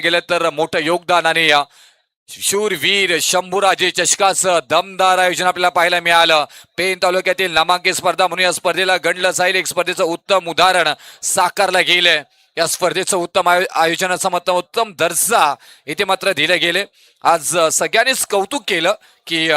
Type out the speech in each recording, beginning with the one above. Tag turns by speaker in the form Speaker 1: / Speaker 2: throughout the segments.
Speaker 1: गेलं तर मोठं योगदान आणि शूरवीर शंभूराजे चषकाचं दमदार आयोजन आपल्याला पाहायला मिळालं. पेन तालुक्यातील नामांकित स्पर्धा म्हणून या स्पर्धेला गणलं जाईल. एक स्पर्धेचं उत्तम उदाहरण साकारलं गेलंय. या स्पर्धेचं उत्तम आयोजनाचा मात्र उत्तम दर्जा इथे मात्र दिले गेले. आज सगळ्यांनीच कौतुक केलं की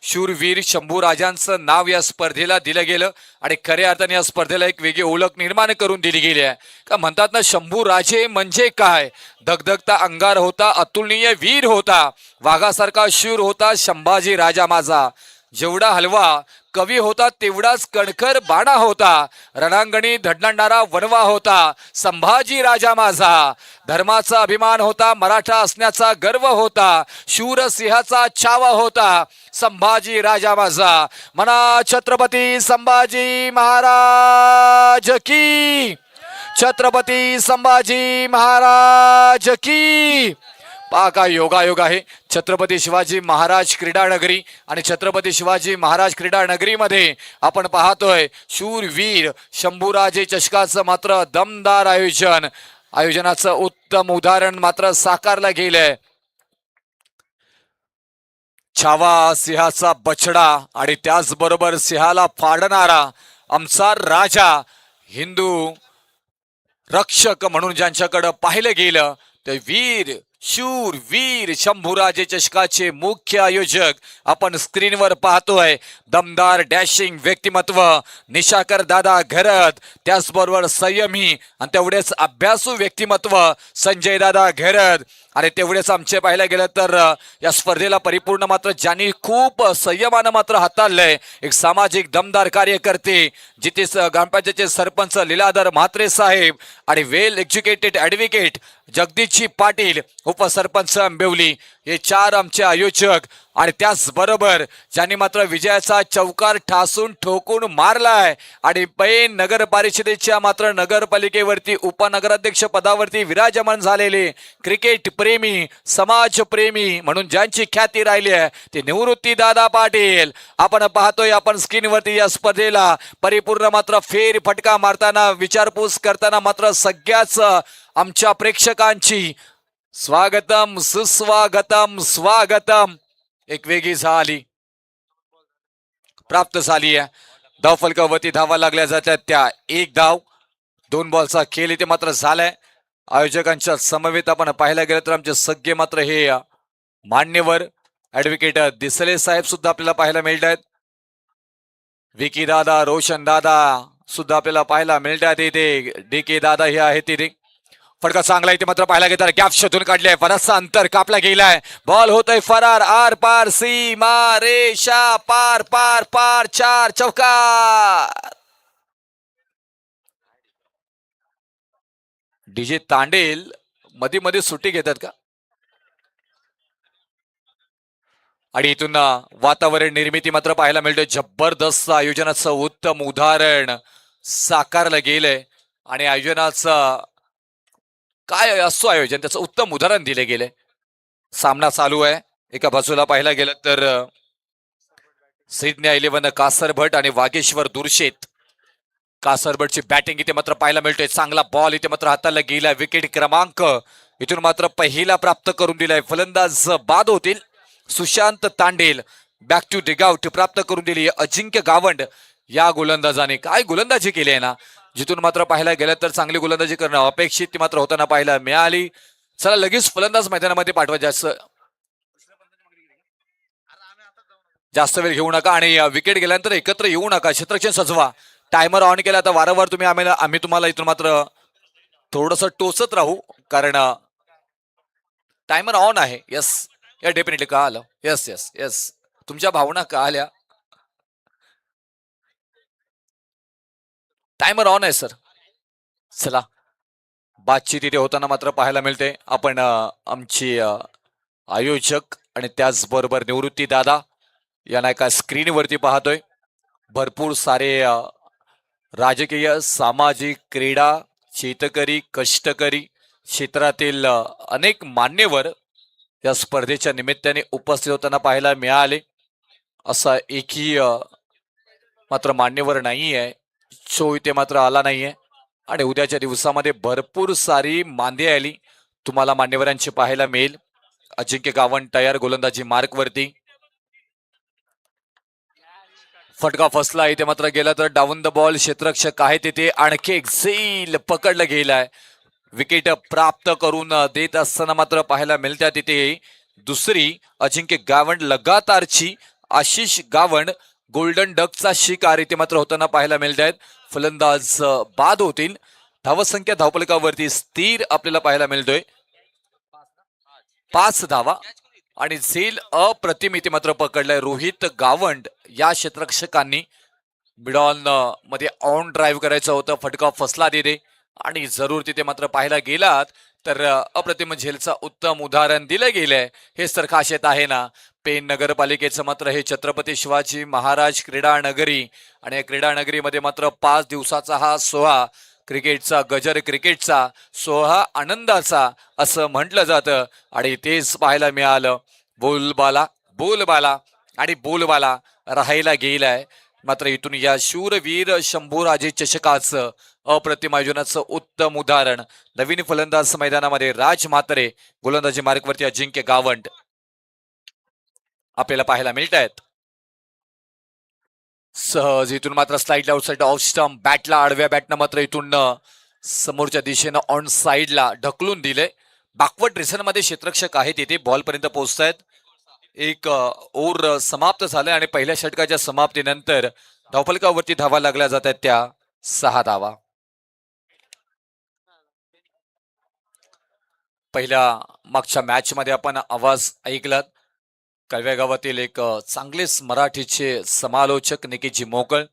Speaker 1: शूरवीर शंभूराजांचं नाव या स्पर्धेला दिलं गेलं आणि खऱ्या अर्थाने या स्पर्धेला एक वेगळी ओळख निर्माण करून दिली गेली आहे. का म्हणतात ना, शंभूराजे म्हणजे काय? धगधगता अंगार होता, अतुलनीय वीर होता, वाघासारखा शूर होता संभाजी राजा माझा. जेवढा हलवा कवी होता तेवढाच कणखर बाणा होता, रणांगणी धडणारा वनवा होता संभाजी राजा माझा. धर्माचा अभिमान होता, मराठा असण्याचा गर्व होता, शूर सिंहाचा छावा होता संभाजी राजा माझा. म्हणा छत्रपती संभाजी महाराज की, छत्रपती संभाजी महाराज की. पहा काय योगायोग आहे. छत्रपती शिवाजी महाराज क्रीडा नगरी आणि छत्रपती शिवाजी महाराज क्रीडा नगरीमध्ये आपण पाहतोय शूरवीर शंभूराजे चषकाचं मात्र दमदार आयोजन. आयोजनाचं उत्तम उदाहरण मात्र साकारलं गेलंय. छावा सिंहाचा बछडा आणि त्याचबरोबर सिंहाला फाडणारा आमचा राजा, हिंदू रक्षक म्हणून ज्यांच्याकडे पाहिलं गेलं ते वीर शूर वीर शंभूराजे चषकाचे मुख्य आयोजक आपण स्क्रीनवर पाहतोय. दमदार डॅशिंग व्यक्तिमत्व निशाकर दादा घरत, त्याचबरोबर संयमी आणि तेवढेच अभ्यासू व्यक्तिमत्व संजय दादा घरत आणि तेवढेच आमचे पाहायला गेलं तर या स्पर्धेला परिपूर्ण मात्र ज्यांनी खूप संयमानं मात्र हाताळलंय एक सामाजिक दमदार कार्यकर्ते जिथे ग्रामपंचायतचे सरपंच लीलाधर म्हात्रे साहेब आणि वेल एज्युकेटेड ॲडव्होकेट जगदीशजी पाटील, उपसरपंच आंबिवली, हे चार आमचे आयोजक. आणि त्याचबरोबर ज्यांनी मात्र विजयाचा चौकार ठासून ठोकून मारलाय आणि पैन नगर परिषदेच्या मात्र नगरपालिकेवरती उपनगराध्यक्ष पदावरती विराजमान झालेले क्रिकेट प्रेमी समाज प्रेमी म्हणून ज्यांची ख्याती राहिली आहे ते निवृत्ती दादा पाटील. आपण पाहतोय आपण स्क्रीनवरती या स्पर्धेला परिपूर्ण मात्र फेर फटका मारताना विचारपूस करताना मात्र सगळ्याच आमच्या प्रेक्षकांची स्वागतम सुस्वागतम स्वागतम एक वेगळी झाली प्राप्त झाली आहे. धाव फलकावरती धावा लागल्या जातात त्या एक धाव, दोन बॉलचा खेळ इथे मात्र झालाय. आयोजकांच्या समवेत आपण पाहायला गेलं तर आमचे सगळे मात्र हे मान्यवर ऍडव्होकेट दिसले साहेब सुद्धा आपल्याला पाहायला मिळत आहेत. विकी दादा, रोशन दादा सुद्धा आपल्याला पाहायला मिळतात. इथे डी के दादा हे आहेत तिथे. फटका चांगला इथे मात्र पाहायला गेला, गॅप शोधून काढले, बराचसा अंतर कापला गेलाय, बॉल होतोय फरार, आर पार सीमा रेषा पार पार पार, चार चौकार. डीजे तांडेल मध्ये मध्ये सुट्टी घेतात का? आणि इथून वातावरण निर्मिती मात्र पाहायला मिळतोय. जबरदस्त आयोजनाचं उत्तम उदाहरण साकारलं गेलंय आणि आयोजनाचं काय असतो आयोजन त्याचं उत्तम उदाहरण दिले गेले. सामना चालू आहे. एका बाजूला पाहायला गेलं तर सैन्य 11 कासरभट आणि वागेश्वर दुर्शेत. कासरभटची बॅटिंग इथे मात्र पाहायला मिळतोय. चांगला बॉल इथे मात्र हाताला गेला. विकेट क्रमांक इथून मात्र पहिला प्राप्त करून दिलाय. फलंदाज बाद होतील. सुशांत तांडेल बॅक टू डिगआउट प्राप्त करून दिली अजिंक्य गावंड या गोलंदाजाने. काय गोलंदाजी केली आहे ना, जिथून मात्र पाहायला गेलं तर चांगली गोलंदाजी करणं अपेक्षित ती मात्र होताना पाहायला मिळाली. चला लगेच फलंदाज मैदानामध्ये पाठवा. जास्त वेळ घेऊ नका आणि विकेट गेल्यानंतर एकत्र येऊ नका. क्षेत्ररक्षण सजवा. टायमर ऑन केला तर वारंवार तुम्ही आम्ही तुम्हाला इथून मात्र थोडस टोचत राहू कारण टायमर ऑन आहे. यस या डेफिनेटली का आलं. यस यस यस तुमच्या भावना का आल्या. टायमर ऑन आहे सर. चला बातचीत इथे होताना मात्र पाहायला मिळते. आपण आमची आयोजक आणि त्याचबरोबर निवृत्ती दादा यांना एका स्क्रीनवरती पाहतोय. भरपूर सारे राजकीय सामाजिक क्रीडा शेतकरी कष्टकरी क्षेत्रातील अनेक मान्यवर या स्पर्धेच्या निमित्ताने उपस्थित होताना पाहायला मिळाले. असा एकही मात्र मान्यवर नाही आहे. शो इथे मात्र आला नाहीये आणि उद्याच्या दिवसामध्ये भरपूर सारी मांदे आली. तुम्हाला मान्यवरांची पाहायला मिळेल. अजिंक्य गावंड तयार गोलंदाजी मार्क वरती. फटका फसला इथे मात्र गेला तर डाऊन द बॉल. क्षेत्ररक्षक आहे तिथे आणखी एक झेल पकडलं गेलाय. विकेट प्राप्त करून देत असताना मात्र पाहायला मिळत्या तिथे दुसरी अजिंक्य गावंड लगातारची. आशिष गावंड गोल्डन डकचा शिकार इथे मात्र होताना पाहायला मिळत आहेत. फलंदाज बाद होतील. धावसंख्या धावफलकावरती स्थिर आपल्याला पाहायला मिळतोय 5 धावा. आणि झेल अप्रतिम इथे मात्र पकडलाय रोहित गावंड या क्षेत्ररक्षकांनी. मिडॉन मध्ये ऑन ड्राईव्ह करायचं होतं, फटका फसला तिथे. आणि जरूर तिथे मात्र पाहायला गेलात तर अप्रतिम झेलचा उत्तम उदाहरण दिलं गेलंय. हेच तर खासियत आहे ना पेन नगरपालिकेचं मात्र हे छत्रपती शिवाजी महाराज क्रीडा नगरी. आणि या क्रीडा नगरीमध्ये मात्र 5 दिवसाचा हा सोहळा क्रिकेटचा गजर, क्रिकेटचा सोहळा आनंदाचा असं म्हटलं जातं. आणि तेच पाहायला मिळालं. बोलबाला बोलबाला आणि बोलबाला राहायला गेलाय. मात्र इथून या शूरवीर शंभूराजे चषकाचं अप्रतिम आयोजनाचं उत्तम उदाहरण. नवीन फलंदाज मैदानामध्ये राज म्हात्रे, गोलंदाजी मार्कवरती अजिंक्य गावंड आपल्याला पाहायला मिळत आहेत. सहज इथून मात्र स्लाइड आउटसाइड ऑफ स्टंप. बॅटला आडव्या बॅटनं मात्र इथून समोरच्या दिशेनं ऑन साइडला ढकलून दिले. बॅकवर्ड मध्ये क्षेत्ररक्षक आहे तिथे बॉल पर्यंत पोहोचतायत. एक ओव्हर समाप्त झाले आणि पहिल्या षटकाच्या समाप्तीनंतर धावफलकावरती धावा लागल्या जात आहेत त्या 6 धावा. पहिल्या मागच्या मॅच मध्ये आपण आवाज ऐकलात. कळव्या गावातील एक चांगलेच मराठीचे समालोचक निकीजी मोकळ,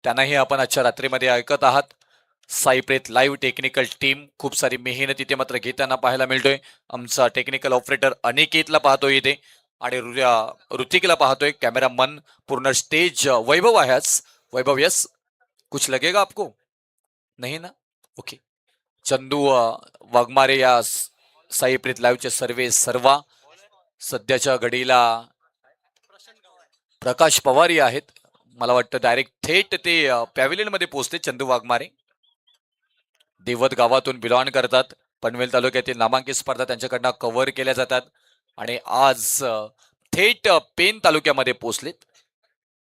Speaker 1: त्यांनाही आपण आजच्या रात्रीमध्ये ऐकत आहात. साईप्रेत लाईव्ह टेक्निकल टीम खूप सारी मेहनत इथे मात्र घेताना पाहायला मिळतोय. आमचा टेक्निकल ऑपरेटर अनिकेतला पाहतोय इथे आणि ऋतिकला पाहतोय. कॅमेरामन पूर्ण स्टेज वैभव आहेच. वैभव यस कुछ लगेगा आपको नहीं ना ओके. चंदू वाघमारे या साईप्रीत लाईव्हचे सर्वा सध्याच्या घडीला प्रकाश पवारी आहेत. मला वाटतं डायरेक्ट थेट ते पॅव्हिलियन मध्ये पोहोचते. चंदू वाघमारे देवत गावातून बिलॉंग करतात. पनवेल तालुक्यातील नामांकित स्पर्धा त्यांच्याकडनं कव्हर केल्या जातात आणि आज थेट पेन तालुक्यामध्ये पोहोचलेत.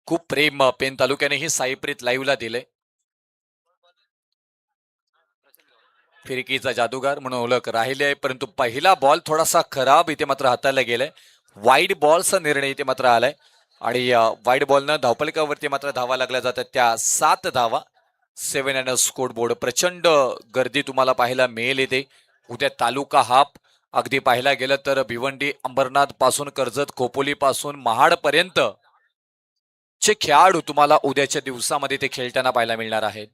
Speaker 1: खूप प्रेम पेन तालुक्यानेही साईप्रीत लाईव्हला दिले. फिरकीचा जादूगार म्हणून ओळख राहिली आहे, परंतु पहिला बॉल थोडासा खराब इथे मात्र हाताळला गेलाय. वाईड बॉलचा निर्णय इथे मात्र आलाय आणि वाईड बॉलनं धावफलकावरती मात्र धावा लागल्या जातात त्या 7 धावा. 7 अँड स्कोर बोर्ड. प्रचंड गर्दी तुम्हाला पाहायला मिळेल इथे. उद्या तालुका हाफ अगदी पाहायला गेलं तर भिवंडी अंबरनाथ पासून कर्जत खोपोली पासून महाड पर्यंत चे खेळाडू तुम्हाला उद्याच्या दिवसामध्ये ते खेळताना पाहायला मिळणार आहेत.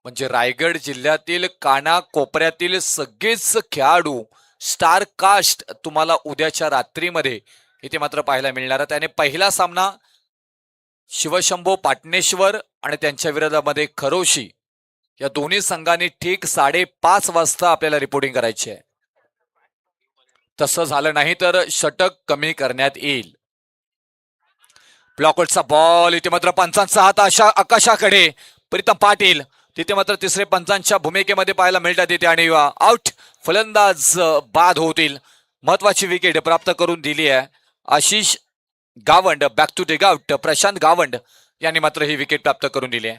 Speaker 1: म्हणजे रायगड जिल्ह्यातील काना कोपऱ्यातील सगळेच खेळाडू स्टार कास्ट तुम्हाला उद्याच्या रात्रीमध्ये इथे मात्र पाहायला मिळणार. त्याने पहिला सामना शिवशंभो पाटणेश्वर आणि त्यांच्या विरोधामध्ये खरोशी या दोन्ही संघांनी ठीक 5:30 वाजता आपल्याला रिपोर्टिंग करायची आहे. तसं झालं नाही तर षटक कमी करण्यात येईल. ब्लॉकआउटचा बॉल इथे मात्र पंचांचा हात आकाशाकडे. प्रीतम पाटील तिथे मात्र तिसरे पंचांच्या भूमिकेमध्ये पाहायला मिळतात तिथे आणि आउट. फलंदाज बाद होतील. महत्वाची विकेट प्राप्त करून दिली आहे Ashish Gavand. Back to take out Prashant Gavand यांनी मात्र ही विकेट प्राप्त करून दिली आहे.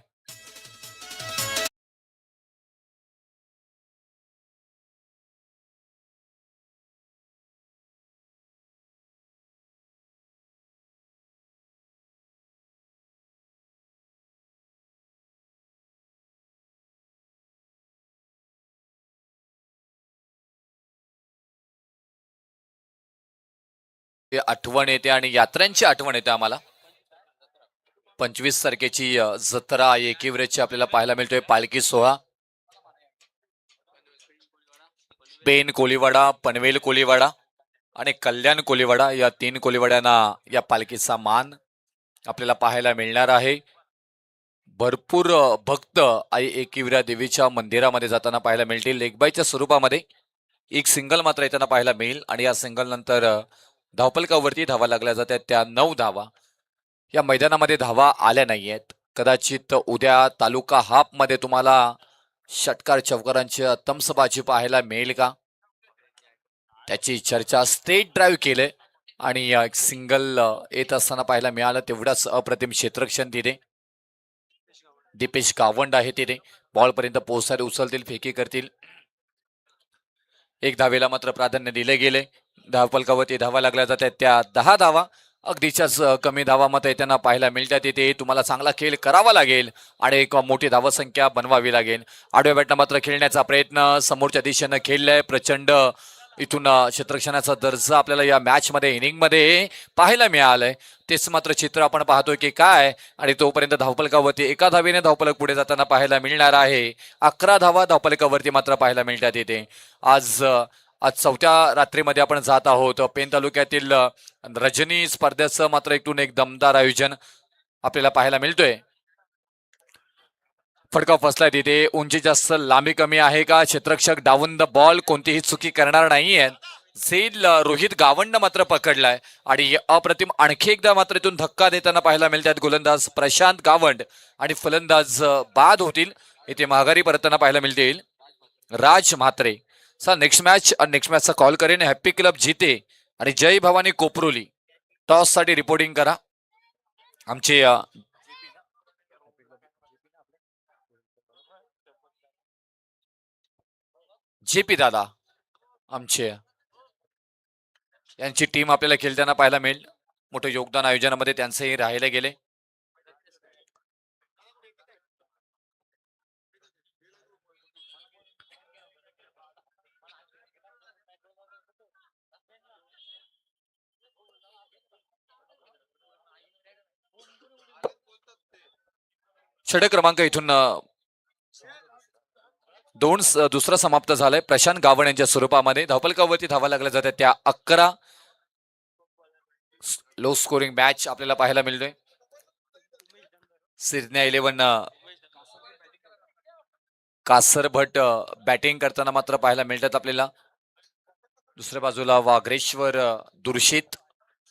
Speaker 1: आठवण येते आणि यात्रांची आठवण येते आम्हाला. 25 तारखेची जत्रा एकीवरेची आपल्याला पाहायला मिळतोय. पालखी सोहळा पेन कोलीवाडा, पनवेल कोलीवाडा आणि कल्याण कोलीवाडा या 3 कोलीवाड्यांना या पालखीचा मान आपल्याला पाहायला मिळणार आहे. भरपूर भक्त आई एकीविरा देवीच्या मंदिरामध्ये जाताना पाहायला मिळतील. लेगबाईच्या स्वरूपामध्ये एक सिंगल मात्र येताना पाहायला मिळेल आणि या सिंगल नंतर धावफलकावरती धावा लागल्या जातात त्या 9 धावा. या मैदानामध्ये धावा आल्या नाहीयेत. कदाचित उद्या तालुका हाफ मध्ये तुम्हाला षटकार चौकारांची तमसबाजी पाहायला मिळेल का. त्याची चर्चा स्टेट ड्राईव्ह केले आणि एक सिंगल येत असताना पाहायला मिळालं. तेवढाच अप्रतिम क्षेत्ररक्षण तिथे दीपेश गावंड आहे तिथे बॉल पर्यंत पोहोचणारे उचलतील फेकी करतील. एक धावेला मात्र प्राधान्य दिले गेले. धावफलकावरती धावा लागल्या जातात त्या 10 धावा अगदीच्याच कमी धावा मात्र त्यांना पाहायला मिळतात. तिथे तुम्हाला चांगला खेळ करावा लागेल आणि एक मोठी धावसंख्या बनवावी लागेल. आडव्या बॅटनं मात्र खेळण्याचा प्रयत्न समोरच्या दिशेनं खेळलाय. प्रचंड इथून क्षेत्ररक्षणाचा दर्जा आपल्याला या मॅच मध्ये इनिंग मध्ये पाहायला मिळालंय. तेच मात्र चित्र आपण पाहतोय की काय आणि तोपर्यंत धावफलकावरती एका धावेने धावफलक पुढे जाताना पाहायला मिळणार आहे. 11 धावा धावफलकावरती मात्र पाहायला मिळतात येते. आज आज 4थ्या रात्रीमध्ये आपण जात आहोत. पेन तालुक्यातील रजनी स्पर्धेचं मात्र एक दमदार आयोजन आपल्याला पाहायला मिळतोय. फटका फसलाय तिथे. उंची जास्त लांबी कमी आहे का? क्षेत्ररक्षक डाऊन द बॉल कोणतीही चुकी करणार नाहीये. झेल रोहित गावंड मात्र पकडलाय आणि अप्रतिम आणखी एकदा मात्र इथून धक्का देताना पाहायला मिळतात गोलंदाज प्रशांत गावंड आणि फलंदाज बाद होतील. इथे माघारी परतताना पाहायला मिळतील राज म्हात्रे. सर नेक्स्ट मॅचचा कॉल करेन. हॅप्पी क्लब जिते आणि जय भवानी कोपरोली टॉस साठी रिपोर्टिंग करा. आमचे जेपी दादा आमचे यांची टीम आपल्याला खेळताना पाहायला मिळेल. मोठं योगदान आयोजनामध्ये त्यांचंही राहिले गेले. षटक क्रमांक इथून दुसरा समाप्त झालाय. प्रशांत गावण यांच्या स्वरूपामध्ये धावफलकावरती धावा लागल्या जातात त्या 11. लो स्कोरिंग मॅच आपल्याला पाहायला मिळतोय. सिरन्या 11 कासरभट बॅटिंग करताना मात्र पाहायला मिळतात आपल्याला. दुसऱ्या बाजूला वाघरेश्वर दुर्शित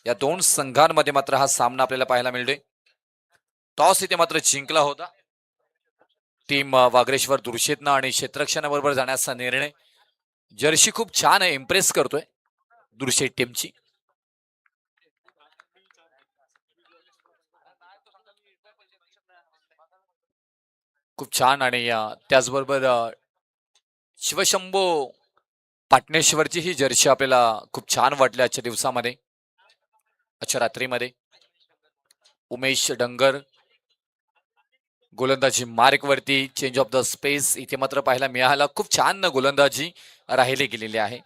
Speaker 1: या दोन संघांमध्ये मात्र हा सामना आपल्याला पाहायला मिळतोय. टॉस इथे मात्र जिंकला होता टीम वाघरेश्वर दुर्शेतनं आणि क्षेत्ररक्षणाबरोबर जाण्याचा निर्णय. जर्सी खूप छान आहे. इम्प्रेस करतोय दुर्शेत टीमची. खूप छान आणि त्याचबरोबर शिवशंभो पाटणेश्वरची ही जर्सी आपल्याला खूप छान वाटली आजच्या दिवसामध्ये, आजच्या रात्रीमध्ये. उमेश डंगर गोलंदाजी मार्क वरती चेंज ऑफ द स्पेस इथे मात्र पाहायला मिळाला. खूप छान गोलंदाजी राहिली गेलेली आहे.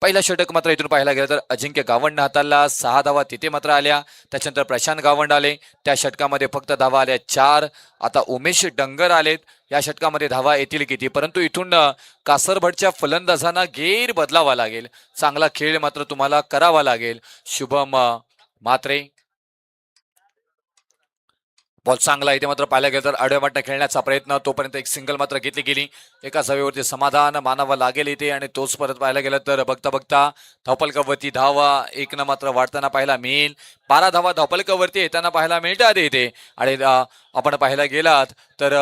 Speaker 1: पहिला षटक मात्र इथून पाहायला गेलं तर अजिंक्य गावंड हाताला 6 धावा तिथे मात्र आल्या. त्याच्यानंतर प्रशांत गावंड आले. त्या षटकामध्ये फक्त धावा आल्या 4. आता उमेश डंगर आलेत. या षटकामध्ये धावा येतील किती? परंतु इथून कासरभटच्या फलंदाजांना गेर बदलावा लागेल. चांगला खेळ मात्र तुम्हाला करावा लागेल. शुभम म्हात्रे बॉल चांगला इथे मात्र पाहायला गेलं तर आडव्या बाटनं खेळण्याचा प्रयत्न. तोपर्यंत एक सिंगल मात्र घेतली गेली. एका सवेवरती समाधान मानावं लागेल इथे आणि तोच परत पाहायला गेलं तर बघता बघता धावफलकावरती धावा 1 मात्र वाढताना पाहायला मिळेल. 12 धावा धावफलकावरती येताना पाहायला मिळतात इथे. आणि आपण पाहायला गेलात तर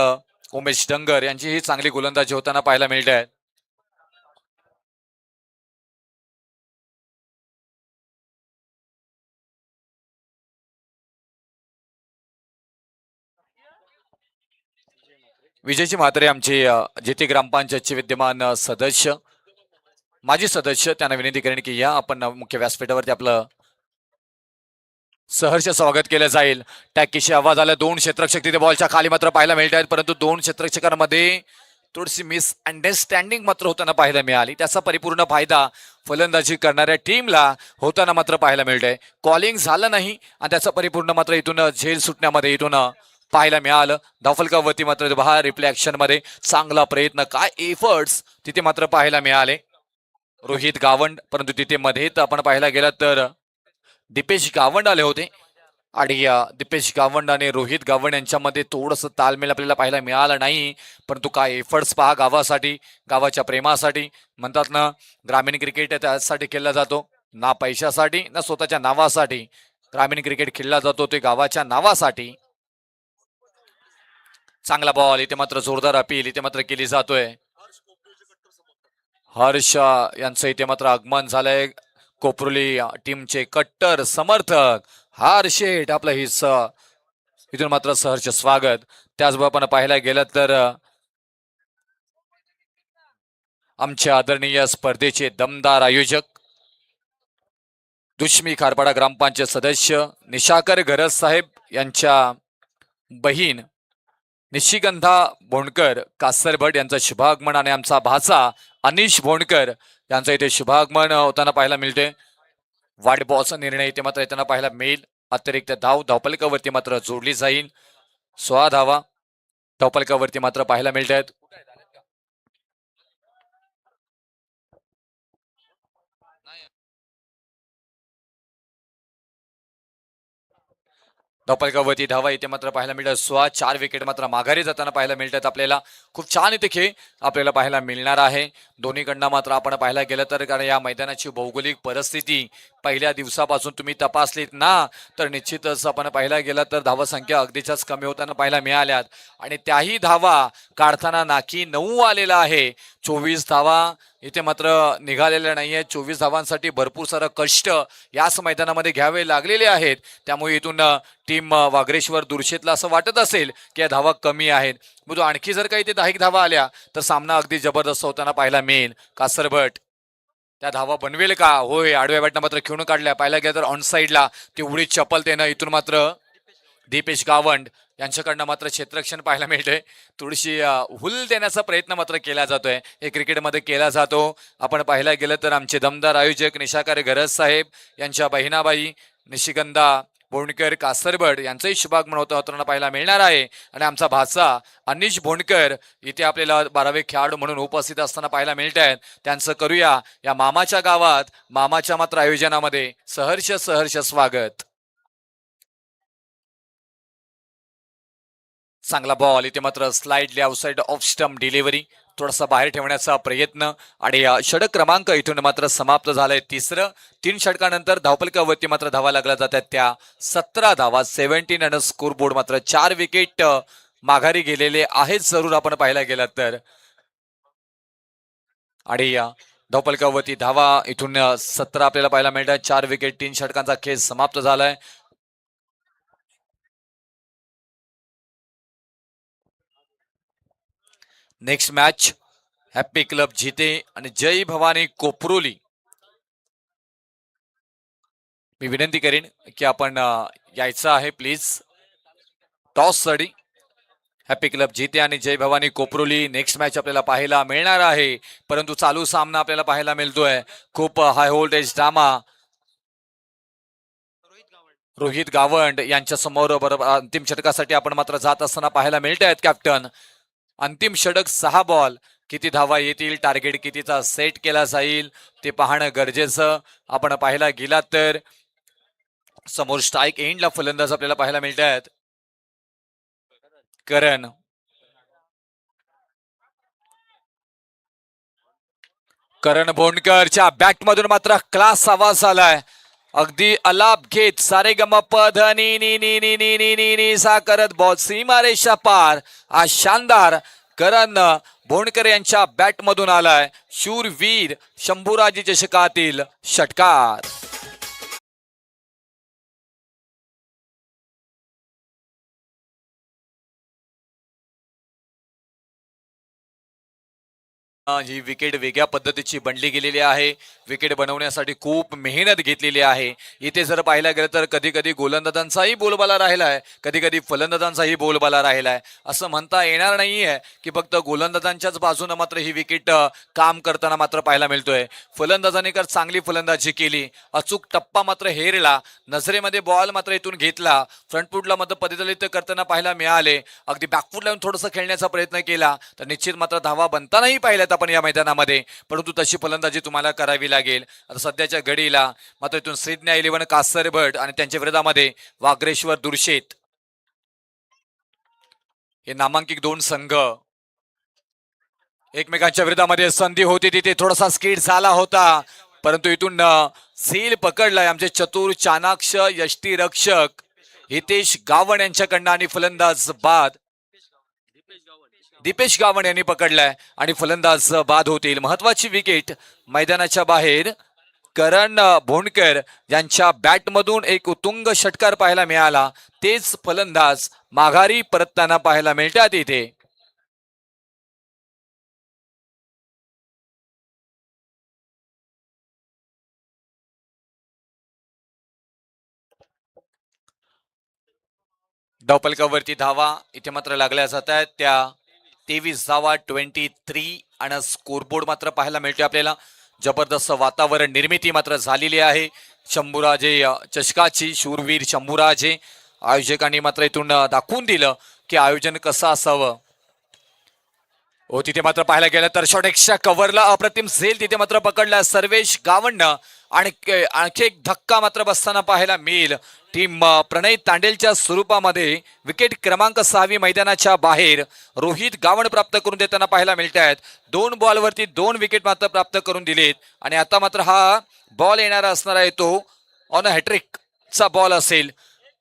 Speaker 1: उमेश डंगर यांची ही चांगली गोलंदाजी होताना पाहायला मिळत आहे. विजयजी म्हात्रे आमचे जेथे ग्रामपंचायतचे विद्यमान सदस्य माजी सदस्य त्यांना विनंती करेन की या आपण मुख्य व्यासपीठावरती आपलं सहर्ष स्वागत केलं जाईल. टॅकीशी आवाज आला. 2 क्षेत्ररक्षक तिथे बॉलच्या खाली मात्र पाहायला मिळत आहेत. परंतु 2 क्षेत्ररक्षकांमध्ये थोडीशी मिसअंडरस्टँडिंग मात्र होताना पाहायला मिळाली. त्याचा परिपूर्ण फायदा फलंदाजी करणाऱ्या टीमला होताना मात्र पाहायला मिळतंय. कॉलिंग झालं नाही आणि त्याचा परिपूर्ण मात्र इथून झेल सुटण्यामध्ये इथून पाहायला मिळालं. धावफलकावरती मात्र बाहेर रिप्ले ऍक्शन मध्ये चांगला प्रयत्न, काय एफर्ट्स तिथे मात्र पाहायला मिळाले रोहित गावंड. परंतु तिथे मध्ये आपण पाहायला गेलं तर दीपेश गावंड आले होते आणि दीपेश गावंड आणि रोहित गावंड यांच्यामध्ये थोडंसं तालमेल आपल्याला पाहायला मिळालं नाही. परंतु काय एफर्ट्स पहा गावासाठी, गावाच्या प्रेमासाठी. म्हणतात ना ग्रामीण क्रिकेट त्यासाठी खेळला जातो, ना पैशासाठी ना स्वतःच्या नावासाठी. ग्रामीण क्रिकेट खेळला जातो ते गावाच्या नावासाठी. चांगला बॉल इथे मात्र जोरदार अपील इथे मात्र केली जातोय. हर्ष यांचं इथे मात्र आगमन झालंय. कोपरुली टीमचे कट्टर समर्थक हर्ष शेठ आपलं इथून मात्र सहर्ष स्वागत. त्याचबरोबर आपण पाहायला गेलं तर आमच्या आदरणीय स्पर्धेचे दमदार आयोजक दुष्मी खारपाडा ग्रामपंचायत सदस्य निशाकर गरज साहेब यांच्या बहीण निशिगंधा भोंडकर कासरभट यांचं शुभागमन आणि आमचा भाचा अनिश भोंडकर यांचा इथे शुभागमन होताना पाहायला मिळते. वाईट बॉलचा निर्णय इथे मात्र येताना पाहायला मिळेल. अतिरिक्त धावपलकावरती मात्र जोडली जाईल. 16 धावा धावपलकावरती मात्र पाहायला मिळत आहेत. धावपलकावरती धावा इथे मात्र पाहायला मिळतात. 4 विकेट मात्र माघारी जाताना पाहायला मिळतात. आपल्याला खूप छान इथे खेळ आपल्याला पाहायला मिळणार आहे. दोन्हीकडनं मात्र आपण पाहायला गेलं तर कारण या मैदानाची भौगोलिक परिस्थिती पहिल्या दिवसापासून तुम्ही तपासलीत ना तर निश्चितच आपण पाहायला गेलं तर धावा संख्या अगदीच्याच कमी होताना पाहायला मिळाल्यात आणि त्याही धावा काढताना नाकी 9 आलेला आहे. 24 धावा इथे मात्र निघालेल्या नाहीये. 24 धावांसाठी भरपूर सारं कष्ट याच मैदानामध्ये घ्यावे लागलेले आहेत. त्यामुळे इथून टीम वागरेश्वर दुर्शेतला असं वाटत असेल की या धावा कमी आहेत. मग आणखी जर काही ते 10 धावा आल्या तर सामना अगदी जबरदस्त होताना पाहायला मिळेल. कासरभट त्या धावा बनवेल का? होय, आडव्या बॅटनं मात्र खेळून काढल्या. पाहायला गेलं तर ऑन साईडला तेवढी चपलतेनं इथून मात्र दीपेश गावंड यांच्याकडनं मात्र क्षेत्ररक्षण पाहायला मिळते. थोडीशी हुल देण्याचा प्रयत्न मात्र केला जातोय. हे क्रिकेटमध्ये केला जातो. आपण पाहायला गेलं तर आमचे दमदार आयोजक निशाकार गरज साहेब यांच्या बहिणाबाई निशिगंधा भोंडकर कासरबड यांचंही शुभागमन होताना पाहायला मिळणार आहे. आणि आमचा भाचा अनिश भोंडकर इथे आपल्याला 12वे खेळाडू म्हणून उपस्थित असताना पाहायला मिळत आहेत. त्यांचं करूया या मामाच्या गावात मामाच्या मात्र आयोजनामध्ये सहर्ष सहर्ष स्वागत. चांगला बॉल इथे मात्र slightly outside off stump delivery थोडासा बाहेर ठेवण्याचा प्रयत्न आणि षटक क्रमांक इथून मात्र समाप्त झालाय. तिसरं 3 षटकानंतर धावपलकावरती मात्र धावा लागल्या जातात त्या 17 धावा 17 आणि स्कोर बोर्ड मात्र 4 विकेट माघारी गेलेले आहेत जरूर आपण पाहायला गेलात तर. आणि धावपलकावरती धावा इथून 17 आपल्याला पाहायला मिळतात. 4 विकेट 3 षटकांचा खेळ समाप्त झालाय. नेक्स्ट मॅच हॅपी क्लब जिते आणि जय भवानी कोपरोली. मी विनंती करेन की आपण यायचं आहे प्लीज. टॉस साठी हॅपी क्लब जिते आणि जय भवानी कोपरोली नेक्स्ट मॅच आपल्याला पाहायला मिळणार आहे. परंतु चालू सामना आपल्याला पाहायला मिळतोय. खूप high voltage drama. Rohit Gawand यांच्या समोर बरोबर अंतिम षटकासाठी आपण मात्र जात असताना पाहायला मिळत आहेत. कॅप्टन अंतिम षटक 6 बॉल किती धावा येतील टार्गेट कितीचा सेट केला जाईल ते पाहणं गरजेचं. आपण पाहायला गेलात तर समोर स्ट्राईक एंडला फलंदाज आपल्याला पाहायला मिळत आहेत. करण करण भोंडकरच्या बॅटमधून मात्र क्लास आवाज आलाय. अगदी अलाप घेत सारे गम पध नी नी नी नी नी नी नी नी सा करत बॉल सीमारेषा पार. आज शानदार करण भोंडकर यांच्या बॅटमधून आलाय. शूरवीर शंभूराजी चषकातील षटकार. ही विकेट वेगळ्या पद्धतीची बनली गेलेली आहे. विकेट बनवण्यासाठी खूप मेहनत घेतलेली आहे. इथे जर पाहायला गेलं तर कधी कधी गोलंदाजांचाही बोलबाला राहिलाय, कधी कधी फलंदाजांचाही बोलबाला राहिलाय. असं म्हणता येणार नाहीये की फक्त गोलंदाजांच्याच बाजूने मात्र ही विकेट काम करताना मात्र पाहायला मिळतोय. फलंदाजांनी तर चांगली फलंदाजी केली. अचूक टप्पा मात्र हेरला. नजरेमध्ये बॉल मात्र इथून घेतला. फ्रंटफुटला मात्र पदिदलित करताना पाहायला मिळाले. अगदी बॅकफुट लावून थोडंसं खेळण्याचा प्रयत्न केला तर निश्चित मात्र धावा बनतानाही पाहिल्यात आपण या मैदानामध्ये. परंतु तशी फलंदाजी तुम्हाला करावी लागेल. आता सध्याच्या घडीला मात्र इथून श्रीज्ञा 11 कासरभट आणि त्यांच्या विरोधामध्ये वागरेश्वर दुर्शेत हे नामांकित 2 संघ एकमेकांच्या विरोधामध्ये संधी होती. तिथे थोडासा स्किड झाला होता परंतु इथून सील पकडलाय आमचे चतुर चाणाक्ष यष्टीरक्षक हितेश गावण यांच्याकडनं आणि फलंदाज बाद दीपेश गावंड यांनी पकडलाय आणि फलंदाज बाद होतील. महत्वाची विकेट मैदानाच्या बाहेर करण भोंडकर यांच्या बॅटमधून एक उत्तुंग षटकार पाहायला मिळाला. तेच फलंदाज माघारी परतताना पाहायला मिळतात इथे. धावपलकावरती धावा इथे मात्र लागल्या जात आहेत त्या 23 धावा 23 आणि स्कोरबोर्ड मात्र पाहायला मिळते आपल्याला. जबरदस्त वातावरण निर्मिती मात्र झालेली आहे शंभूराजे चषकाची. शूरवीर शंभूराजे आयोजकांनी मात्र इथून दाखवून दिलं की आयोजन कसं असावं. हो तिथे मात्र पाहायला गेलं तर शॉट एक्स्ट्रा कव्हरला अप्रतिम झेल तिथे मात्र पकडला सर्वेश गावंड आणि आणखी एक धक्का मात्र बसताना पाहायला मिळेल. टीम प्रणय तांडेलच्या स्वरूपामध्ये विकेट क्रमांक 6 मैदानाच्या बाहेर रोहित गावंड प्राप्त करून देताना पाहायला मिळत आहेत. 2 बॉलवरती 2 विकेट मात्र प्राप्त करून दिलेत आणि आता मात्र हा बॉल येणारा असणार आहे तो ऑन हॅट्रिकचा बॉल असेल.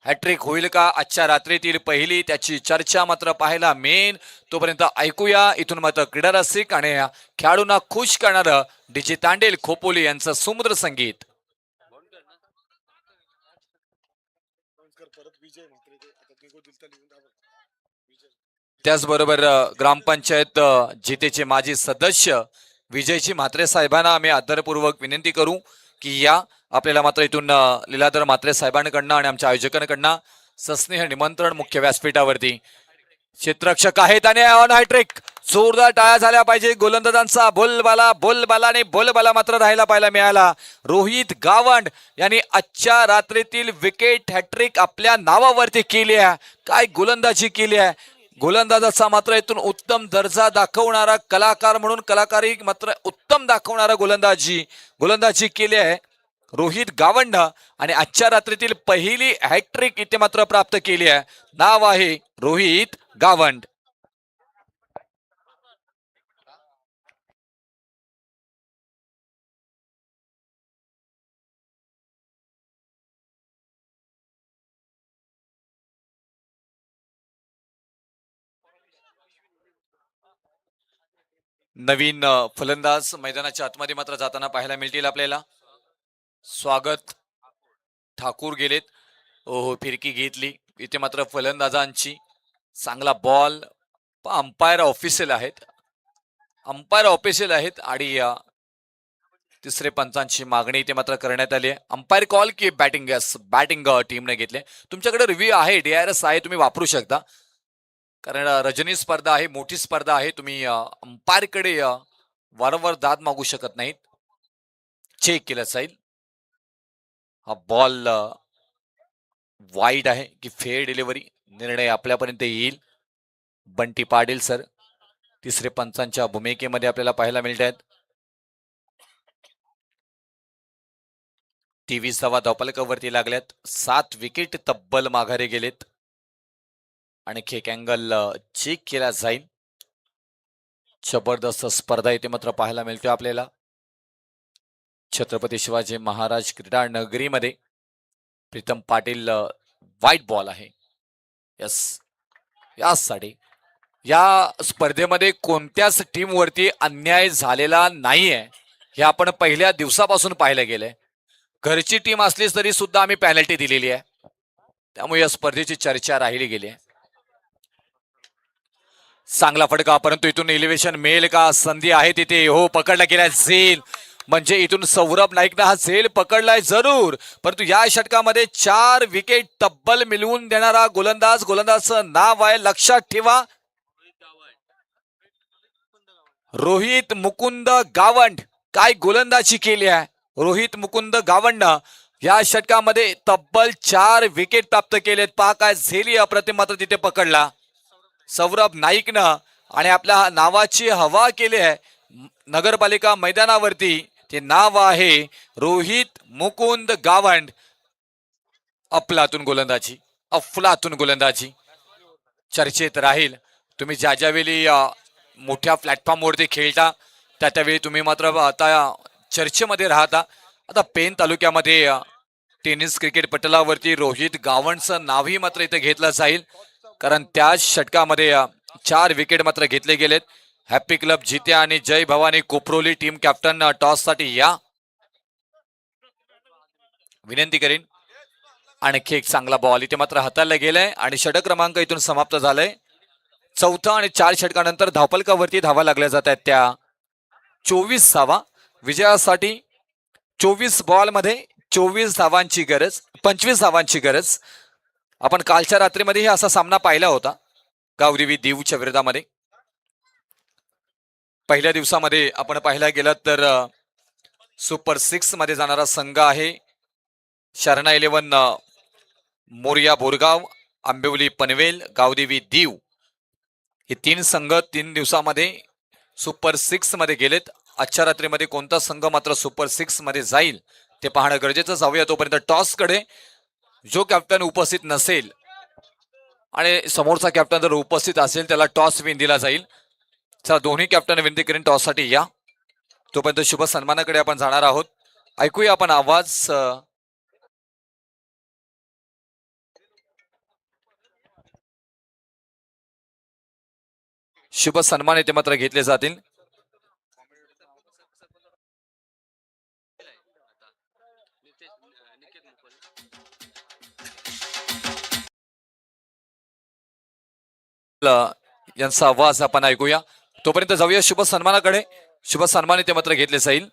Speaker 1: हॅट्रिक होईल का आजच्या रात्रीतील पहिली त्याची चर्चा मात्र पाहायला मेन. तोपर्यंत ऐकूया इथून मात्र क्रीडा रसिक आणि खेळाडूंना खुश करणारं डीजे तांडेल खोपोली यांचं सुमधुर संगीत. त्याचबरोबर ग्रामपंचायत जितेचे माजी सदस्य विजयजी म्हात्रे साहेबांना आम्ही आदरपूर्वक विनंती करू की या आपल्याला मात्र इथून लीलाधर म्हात्रे साहेबांकडनं आणि आमच्या आयोजकांकडनं सस्नेह निमंत्रण मुख्य व्यासपीठावरती. क्षेत्ररक्षक आहेत आणि ऑन हॅट्रिक जोरदार टाळ्या झाल्या पाहिजे. गोलंदाजांचा बोलबाला मात्र राहायला पाहायला मिळाला. रोहित गावंड यांनी आजच्या रात्रीतील विकेट हॅट्रिक आपल्या नावावरती केली आहे. काय गोलंदाजी केली आहे. गोलंदाजाचा मात्र इथून उत्तम दर्जा दाखवणारा कलाकार म्हणून कलाकारी मात्र उत्तम दाखवणारा गोलंदाजी केली आहे रोहित गावंड आणि आजच्या रात्रीतील पहिली हॅट्रिक इथे मात्र प्राप्त केली आहे. नाव आहे रोहित गावंड. नवीन फलंदाज मैदानाच्या आतमध्ये मात्र जाताना पाहायला मिळतील आपल्याला. स्वागत ठाकूर गेलेत. हो फिरकी घेतली इथे मात्र फलंदाजांची. चांगला बॉल अंपायर ऑफिशियल आहेत आणि तिसरे पंचांची मागणी इथे मात्र करण्यात आली आहे. अंपायर कॉल की बॅटिंग टीमने घेतले. तुमच्याकडे रिव्ह्यू आहे DRS आहे तुम्ही वापरू शकता कारण रजनी स्पर्धा आहे मोठी स्पर्धा आहे. तुम्ही अंपायरकडे वारंवार दाद मागू शकत नाहीत. चेक केलं जाईल. हा बॉल वाईड आहे की फेअर डिलिव्हरी निर्णय आपल्यापर्यंत येईल. बंटी पाटील सर तिसरे पंचांच्या भूमिकेमध्ये आपल्याला पाहायला मिळत आहेत. 23 धावा धावपलकावरती लागल्यात. 7 विकेट तब्बल माघारी गेलेत. आणखी एक अँगल चेक केला जाईल. जबरदस्त स्पर्धा इथे मात्र पाहायला मिळते आपल्याला. छत्रपती शिवाजी महाराज क्रीडा नगरीमध्ये प्रीतम पाटील व्हाईट बॉल आहे. यासाठी या स्पर्धेमध्ये कोणत्याच टीम वरती अन्याय झालेला नाहीये हे आपण पहिल्या दिवसापासून पाहायला गेलंय. घरची टीम असली तरी सुद्धा आम्ही पॅनल्टी दिलेली आहे. त्यामुळे या स्पर्धेची चर्चा राहिली गेली आहे. चांगला फटका परंतु इथून एलिव्हेशन मिळेल का. संधी आहे तिथे. हो पकडला गेला झेल म्हणजे इथून सौरभ नाईकनं हा झेल पकडलाय जरूर परंतु या षटकामध्ये 4 विकेट तब्बल मिळवून देणारा गोलंदाजचं नाव आहे लक्षात ठेवा रोहित मुकुंद गावंड. काय गोलंदाजी केली आहे रोहित मुकुंद गावंड या षटकामध्ये तब्बल 4 विकेट प्राप्त केलेत. पहा काय झेली अप्रतिम मात्र तिथे पकडला सौरभ नाईकनं आणि आपल्या नावाची हवा केली आहे नगरपालिका मैदानावरती. ते नाव आहे रोहित मुकुंद गावंड. अफलातून गोलंदाजी चर्चेत राहील. तुम्ही ज्या ज्यावेळी मोठ्या प्लॅटफॉर्मवरती खेळता त्यावेळी तुम्ही मात्र आता चर्चेमध्ये राहता. आता पेन तालुक्यामध्ये टेनिस क्रिकेट पटलावरती रोहित गावंडचं नावही मात्र इथे घेतलं जाईल कारण त्या षटकामध्ये 4 विकेट मात्र घेतले गेलेत. हॅपी क्लब जित्या आणि जय Bhavani Koproli team captain toss साठी या. विनंती करीन. आणखी एक चांगला बॉल इथे मात्र हाताळला गेलाय आणि षटक क्रमांक इथून समाप्त झालाय. चौथा आणि 4 षटकानंतर धावपलकावरती धावा लागल्या जात आहेत त्या 24 धावा विजयासाठी. 24 बॉल मध्ये 24 धावांची गरज, 25 धावांची गरज. आपण कालच्या रात्रीमध्ये असा सामना पाहिला होता गावदेवी देऊच्या विरोधामध्ये. पहिल्या दिवसामध्ये आपण पाहायला गेलं तर सुपर 6 मध्ये जाणारा संघ आहे शरणा 11 मोरिया बोरगाव, आंबिवली पनवेल, गावदेवी दीव. हे 3 संघ 3 दिवसामध्ये सुपर 6 मध्ये गेलेत. आजच्या रात्रीमध्ये कोणता संघ मात्र सुपर 6 मध्ये जाईल ते पाहणं गरजेचं. जाऊया तोपर्यंत टॉस कडे. जो कॅप्टन उपस्थित नसेल आणि समोरचा कॅप्टन जर उपस्थित असेल त्याला टॉस विन दिला जाईल. चला दोन्ही कॅप्टन विनंती करीन टॉस साठी या. तोपर्यंत शुभ सन्मानाकडे आपण जाणार आहोत. ऐकूया आपण आवाज. शुभ सन्मान येथे मात्र घेतले जातील. यांचा आवाज आपण ऐकूया. तोपर्यंत जाऊया शुभ सन्मानाकडे. शुभ सन्मान येथे मात्र घेतले जाईल.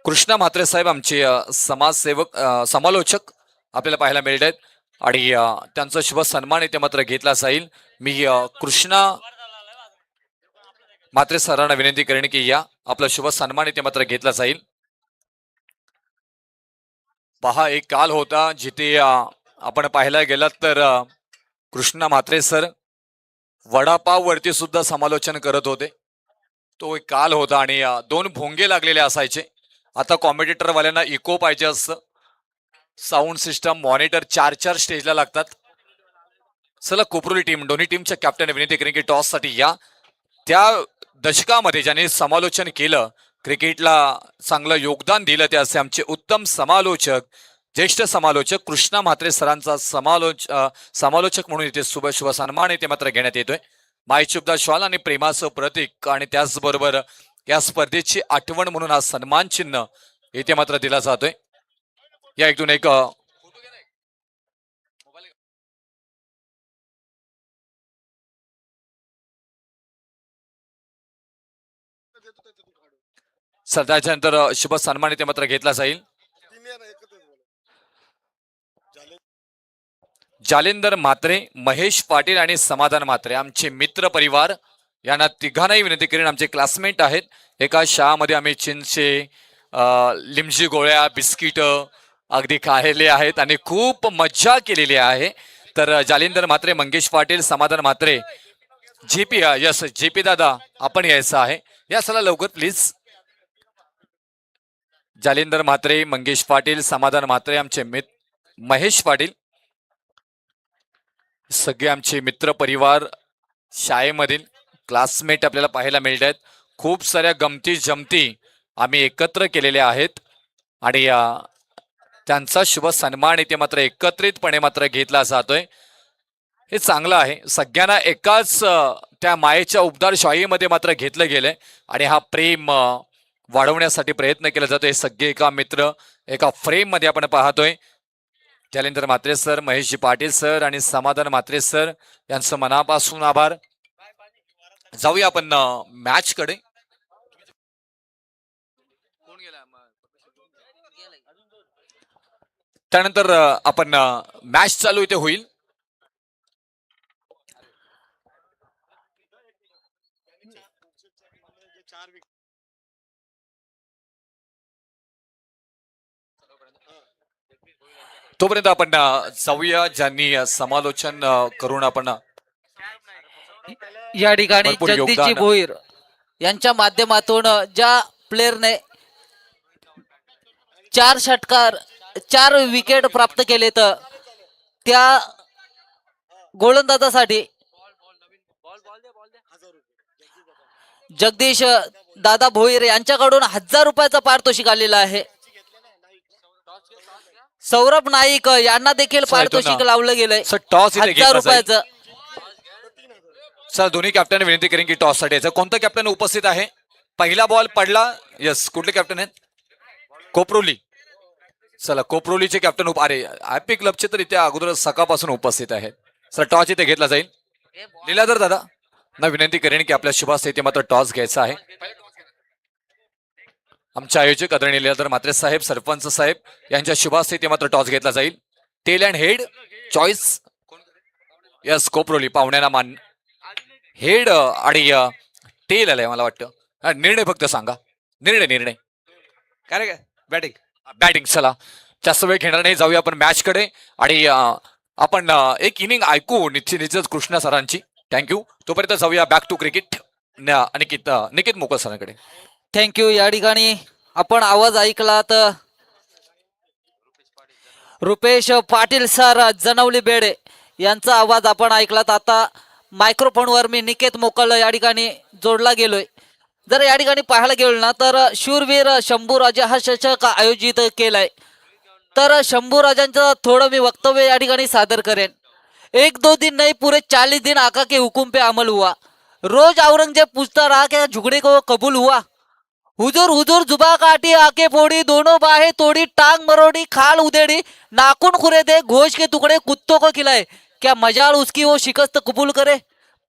Speaker 1: कृष्णा म्हात्रे साहेब आमचे समाजसेवक समालोचक आपल्याला पाहायला मिळत आहेत आणि त्यांचा शुभ सन्मान येथे मात्र घेतला जाईल. मी कृष्णा म्हात्रे सरांना विनंती करेन की या आपला शुभ सन्मान येथे मात्र घेतला जाईल. पहा एक काल होता जिथे आपण पाहायला गेलात तर कृष्णा म्हात्रे सर वडापाव वरती सुद्धा समालोचन करत होते. तो एक काल होता आणि 2 भोंगे लागलेले असायचे. आता कॉम्पिटिटर वाल्यांना इको पाहिजे असतं. साऊंड सिस्टम मॉनिटर 4 स्टेजला लागतात. चला कोपरोली टीम दोन्ही टीमच्या कॅप्टन विनंती करेन की टॉस साठी या. त्या दशकामध्ये ज्याने समालोचन केलं, क्रिकेटला चांगलं योगदान दिलं, ते असे आमचे उत्तम समालोचक, ज्येष्ठ समालोचक कृष्णा म्हात्रे सरांचा समालोचक म्हणून इथे शुभ सन्मान इथे मात्र घेण्यात येतोय. मायचुबदा शॉल आणि प्रेमाचं प्रतीक आणि त्याचबरोबर या स्पर्धेची आठवण म्हणून हा सन्मान चिन्ह इथे मात्र दिला जातोय. या इथून एक त्याच्यानंतर शुभ सन्मान इथे मात्र घेतला जाईल. जालेंदर म्हात्रे, महेश पाटील आणि समाधान म्हात्रे आमचे मित्र परिवार. यांना तिघांनाही विनंती करेन. आमचे क्लासमेट आहेत. एका शाळेमध्ये आम्ही चिंचे लिमजी गोळ्या बिस्किट अगदी खाल्लेले आहेत आणि खूप मज्जा केलेली आहे. तर जालेंदर म्हात्रे, मंगेश पाटील, समाधान म्हात्रे, जेपी यस जेपी दादा आपण यायचं आहे. या चला लवकर प्लीज. जालेंदर म्हात्रे, मंगेश पाटील, समाधान म्हात्रे, आमचे महेश पाटील, सगळे आमचे मित्र परिवार, शाळेमधील क्लासमेट आपल्याला पाहायला मिळत आहेत. खूप साऱ्या गमती जमती आम्ही एकत्र केलेल्या आहेत आणि त्यांचा शुभ सन्मान इथे मात्र एकत्रितपणे मात्र घेतला जातोय. हे चांगलं आहे. सगळ्यांना एकाच त्या मायेच्या उबदार शाहीमध्ये मात्र घेतलं गेलंय आणि हा प्रेम वाढवण्यासाठी प्रयत्न केला जातोय. सगळे एका मित्र एका फ्रेम मध्ये आपण पाहतोय. जालेंदर म्हात्रे सर, महेशजी पाटील सर आणि समाधान म्हात्रे सर यांचं मनापासून आभार. जाऊया आपण मॅच कडे. त्यानंतर आपण मॅच चालू इथे होईल. तोपर्यंत आपण जाऊया ज्यांनी समालोचन करून आपण
Speaker 2: या ठिकाणी जगदीशजी भोईर यांच्या माध्यमातून ज्या प्लेअरने 4 षटकार 4 विकेट प्राप्त केले तर त्या गोलंदाजासाठी जगदीश दादा भोईर यांच्याकडून 1000 रुपयाचा पारितोषिक आलेला आहे. सौरभ नाईक यांना देखील पारितोषिक लावलं गेलंय 1000 रुपयाचं.
Speaker 1: सर दोन्ही कॅप्टन विनंती करेन की टॉस साठी यायचं. कोणतं कॅप्टन उपस्थित आहे? पहिला बॉल पडला. यस, कुठले कॅप्टन आहेत? कोपरोली. चला कोपरोलीचे कॅप्टन अरे हॅपी क्लबचे तर इथे अगोदर सकाळपासून उपस्थित आहेत. सर टॉस इथे घेतला जाईल. लीलाधर दादा ना विनंती करेन की आपल्या शुभास इथे मात्र टॉस घ्यायचा आहे. आमचे आयोजक आदरणीय लीलाधर म्हात्रे साहेब, सरपंच साहेब यांच्या शुभास इथे मात्र टॉस घेतला जाईल. Tail and head choice. Yes, Koproli पाहुण्यांना मान. हेड आणि टेल आलाय मला वाटतं. निर्णय फक्त सांगा. निर्णय
Speaker 3: काय रे काय बॅटिंग
Speaker 1: बॅटिंग. चला जास्त वेळ घेणार नाही, जाऊया आपण मॅच कडे. आणि आपण एक इनिंग ऐकू निश्चित कृष्णा सरांची. थँक्यू. तोपर्यंत जाऊया बॅक टू क्रिकेट निकित मोकल सरांकडे.
Speaker 2: थँक्यू. या ठिकाणी आपण आवाज ऐकला तर रुपेश पाटील सर जनवली बेडे यांचा आवाज आपण ऐकलात. आता मायक्रोफोनवर मी निकेत मोकल या ठिकाणी जोडला गेलोय. जर या ठिकाणी पाहायला गेलो ना तर शूरवीर शंभूराजा हा चषक आयोजित केलाय. तर शंभूराजांचं थोडं मी वक्तव्य या ठिकाणी सादर करेन. 1-2 दिन नहीं पूरे 40 दिन आका के हुकुम पे अमल हुआ. रोज औरंगजेब पूछता रहा क्या झुगड़े को कबूल हुआ. हुजूर हुजूर जुबा काटी आके फोड़ी, दोनों बाहें तोड़ी, टांग मरोड़ी, खाल उधेड़ी, नाखून खुरे दे, गोश्त के टुकड़े कुत्तों को खिलाए. क्या मजाल उसकी वो शिकस्त कबूल करे.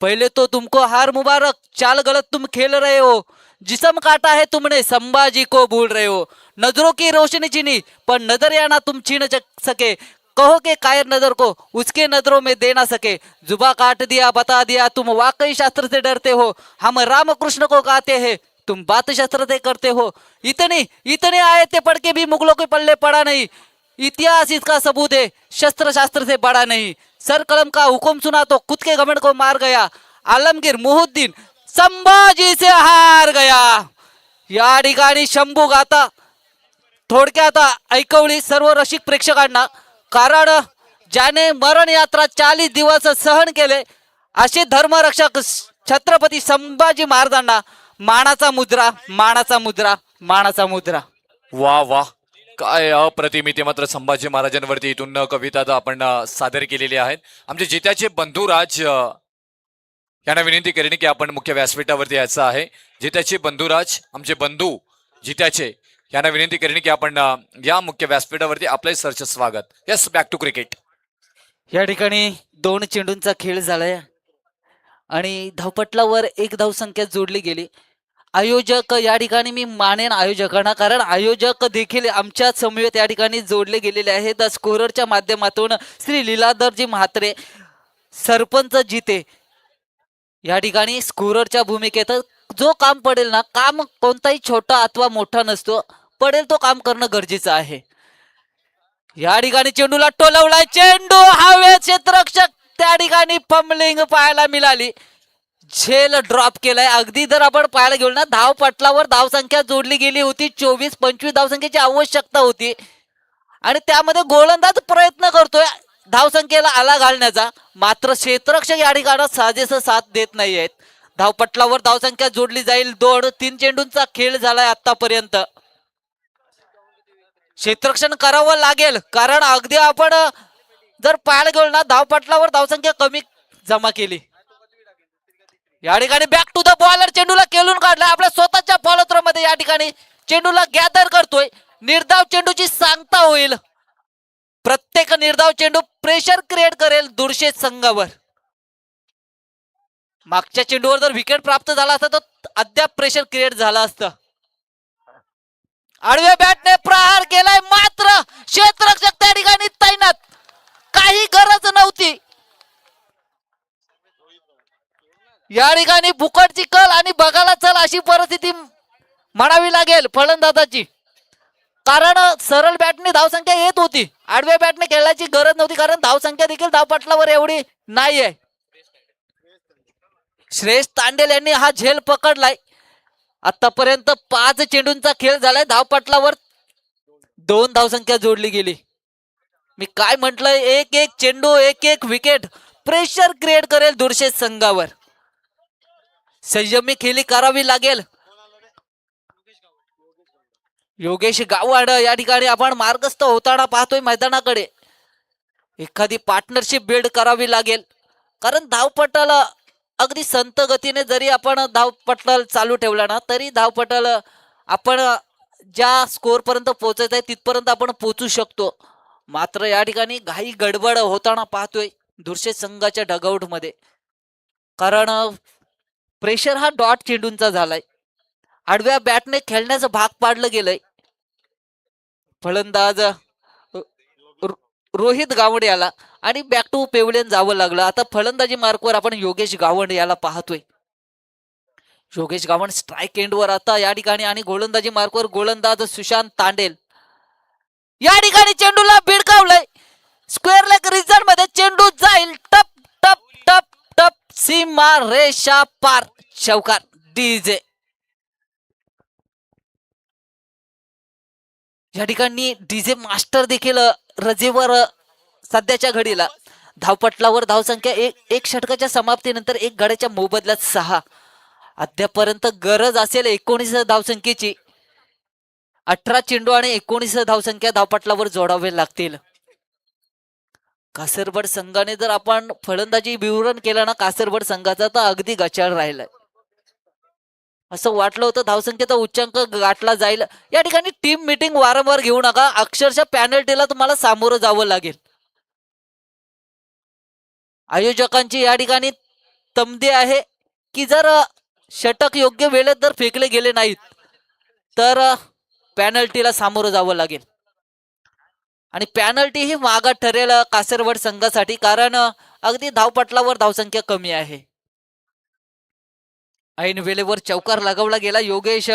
Speaker 2: पहले तो तुमको हार मुबारक, चाल गलत तुम खेल रहे हो. जिस्म काटा है तुमने, संभाजी को भूल रहे हो. नजरों की रोशनी छीनी पर नजरियाना तुम छीन सके. कहो के कायर नजर को उसके नजरों में दे ना सके. जुबा काट दिया, बता दिया तुम वाकई शास्त्र से डरते हो. हम रामकृष्ण को कहते हैं, तुम बात शास्त्र से करते हो. इतने आयतें पढ़ के भी मुगलों के पल्ले पड़ा नहीं. इतिहास इसका सबूत है, शस्त्र शास्त्र से बड़ा नहीं. सर कलम का हुक्म सुना तो खुद के घमंड को मार गया. आलमगीर मुहुद्दीन संभाजी से हार गया. या ठिकाणी शंभू गाता थोडक्यात ऐकवली सर्व रसिक प्रेक्षकांना. कारण ज्याने मरण यात्रा 40 दिवस सहन केले असे धर्मरक्षक छत्रपती संभाजी महाराजांना मानाचा मुद्रा, मानाचा मुद्रा, मानाचा मुद्रा.
Speaker 1: वा वा, काय अप्रतिम. इथे मात्र संभाजी महाराजांवरती इथून कविता आपण सादर केलेली आहेत. आमचे जित्याचे बंधुराज यांना विनंती करेन की आपण मुख्य व्यासपीठावरती यायचं आहे. जित्याचे बंधुराज आमचे बंधू जित्याचे यांना विनंती करेन की आपण या मुख्य व्यासपीठावरती आपलं सरचं स्वागत. Yes, back to cricket.
Speaker 2: या ठिकाणी 2 चेंडूंचा खेळ झालाय आणि धावपटलावर 1 धावसंख्या जोडली गेली. आयोजक या ठिकाणी मी मानेन आयोजकांना, कारण आयोजक देखील आमच्या समवेत या ठिकाणी जोडले गेलेले आहेत. स्कोररच्या माध्यमातून श्री लीलाधरजी म्हात्रे, सरपंच जिते या ठिकाणी स्कोररच्या भूमिकेत. जो काम पडेल ना, काम कोणताही छोटा अथवा मोठा नसतो, पडेल तो काम करणं गरजेचं आहे. या ठिकाणी चेंडूला टोलवलाय, चेंडू हवेत, क्षेत्ररक्षक त्या ठिकाणी फंबलिंग पाहायला मिळाली. झेल ड्रॉप केलाय. अगदी जर आपण पाहायला गेलो ना, धाव पटलावर धावसंख्या जोडली गेली होती. 24-25 धावसंख्येची आवश्यकता होती आणि त्यामध्ये गोलंदाज प्रयत्न करतोय धावसंख्येला आला घालण्याचा. मात्र क्षेत्ररक्षक या ठिकाणी साजेसं साथ देत नाहीयेत. धावपटलावर धावसंख्या जोडली जाईल. 2-3 चेंडूंचा खेळ झालाय आतापर्यंत. क्षेत्ररक्षण करावं लागेल, कारण अगदी आपण जर पाहायला गेलो ना, धावपटलावर धावसंख्या कमी जमा केली. या ठिकाणी बॅक टू द बॉलर, चेंडूला केलून काढला आपल्या स्वतःच्या फॉलोथ्रो मध्ये. या ठिकाणी चेंडूला गॅदर करतोय. निर्धाव चेंडूची सांगता होईल. प्रत्येक निर्धाव चेंडू प्रेशर क्रिएट करेल दुर्शेष संघावर. मागच्या चेंडूवर जर विकेट प्राप्त झाला असता तर अद्याप प्रेशर क्रिएट झाला असतं. आडव्या बॅटने प्रहार केलाय, मात्र क्षेत्ररक्षक त्या ठिकाणी तैनात. काही गरज नव्हती. या ठिकाणी फुकटची कल आणि बघायला चल अशी परिस्थिती म्हणावी लागेल फलंदाजाची, कारण सरळ बॅटने धावसंख्या येत होती. आडव्या बॅटने खेळण्याची गरज नव्हती, कारण धावसंख्या देखील धावपटलावर एवढी नाहीये. श्रेयस तांडेल यांनी हा झेल पकडलाय. आतापर्यंत 5 चेंडूंचा खेळ झालाय. धावपटलावर 2 धावसंख्या जोडली गेली. मी काय म्हटलंय, एक चेंडू, एक विकेट प्रेशर क्रिएट करेल दुर्शेष संघावर. संयमी खेळी करावी लागेल. योगेश गाववाड या ठिकाणी आपण मार्गस्थ होताना पाहतोय मैदानाकडे. एखादी पार्टनरशिप बिल्ड करावी लागेल, कारण धावपटाला अगदी संत गतीने जरी आपण धावपटल चालू ठेवला ना तरी धावपटल आपण ज्या स्कोअर पर्यंत पोहोचायचं आहे तिथपर्यंत आपण पोहोचू शकतो. मात्र या ठिकाणी घाई गडबड होताना पाहतोय दुर्शे संघाच्या डगआउट मध्ये. कारण प्रेशर हा डॉट चेंडूंचा झालाय. आडव्या बॅटने खेळण्याचं भाग पाडलं गेलंय. फलंदाज रोहित गावंडे याला आणि बॅक टू पेव्हलियन जावं लागलं. आता फलंदाजी मार्कवर आपण योगेश गावंडे याला पाहतोय. योगेश गावंड स्ट्राईक एंडवर आता या ठिकाणी आणि गोलंदाजी मार्कवर गोलंदाज सुशांत तांडेल. या ठिकाणी चेंडूला भिडकावलंय. स्क्वेअर लेग रिझन मध्ये चेंडू जाईल. टप टप टप टप सीमा रेषा पार. चौकार डीजे. या ठिकाणी डीजे मास्टर देखील रजेवर सध्याच्या घडीला. धावपटलावर धावसंख्या एक षटकाच्या समाप्तीनंतर एक गड्याच्या मोबदल्यात 6. अद्यापर्यंत गरज असेल 19 धावसंख्येची. 18 चेंडू आणि 19 धावसंख्या धावपटलावर जोडावे लागतील. कासरवड संघाने जर आपण फलंदाजी विवरण केलं ना कासरवड संघाचा तर अगदी गचाळ राहिलाय. असं वाटलं होतं धावसंख्येचा उच्चांक गाठला जाईल. या ठिकाणी टीम मीटिंग वारंवार घेऊ नका. अक्षरशः पॅनल्टीला तुम्हाला सामोरं जावं लागेल. आयोजकांची या ठिकाणी तमदी आहे की जर षटक योग्य वेळेत जर फेकले गेले नाहीत तर पॅनल्टीला सामोरं जावं लागेल. आणि पॅनल्टी ही मागात ठरेल कासरवड संघासाठी. कारण अगदी धावपटलावर धावसंख्या कमी आहे. ऐन वेळेवर चौकार लगावला गेला. योगेश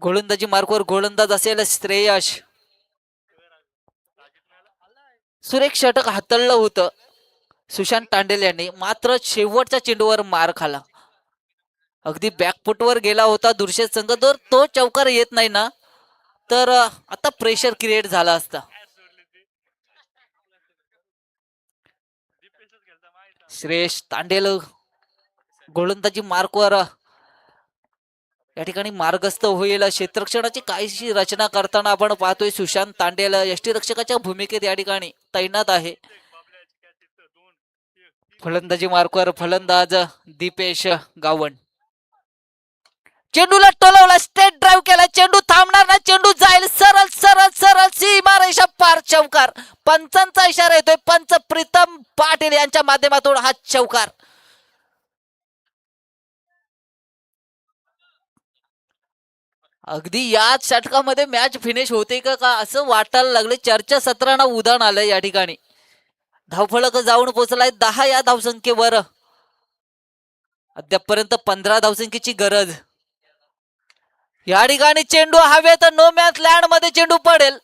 Speaker 2: गोलंदाजी मार्कवर गोलंदाज असेल श्रेयश. सुरेख षटक हातळलं होतं सुशांत तांडेल यांनी. मात्र शेवटच्या चेंडूवर मार खाला. अगदी बॅकफुटवर गेला होता दुर्शेत संघ. जर तो चौकार येत नाही ना तर आता प्रेशर क्रिएट झाला असता. श्रेयश तांडेल गोलंदाजी मार्कवर या ठिकाणी मार्गस्थ होईल. क्षेत्ररक्षणाची काहीशी रचना करताना आपण पाहतोय सुशांत तांडेल यष्टीरक्षकाच्या भूमिकेत या ठिकाणी तैनात आहे. फलंदाजी मार्कवर फलंदाज दीपेश गावंड. चेंडूला टोलवला. स्टेट ड्राईव्ह केला. चेंडू थांबणार ना. चेंडू जाईल सरळ सरळ सरळ सीमा रेषा पार. चौकार. पंचांचा इशारा येतोय. पंच प्रीतम पाटील यांच्या माध्यमातून हा चौकार. अगदी याच षटकामध्ये मॅच फिनिश होते का असं वाटायला लागले. चर्चा सत्रांना उधाण आलं या ठिकाणी. धावफलक जाऊन पोहोचलाय 10 या धावसंख्येवर. अद्यापर्यंत 15 धावसंख्येची गरज. या ठिकाणी चेंडू हवेत. नो मॅच लँड मध्ये चेंडू पडेल.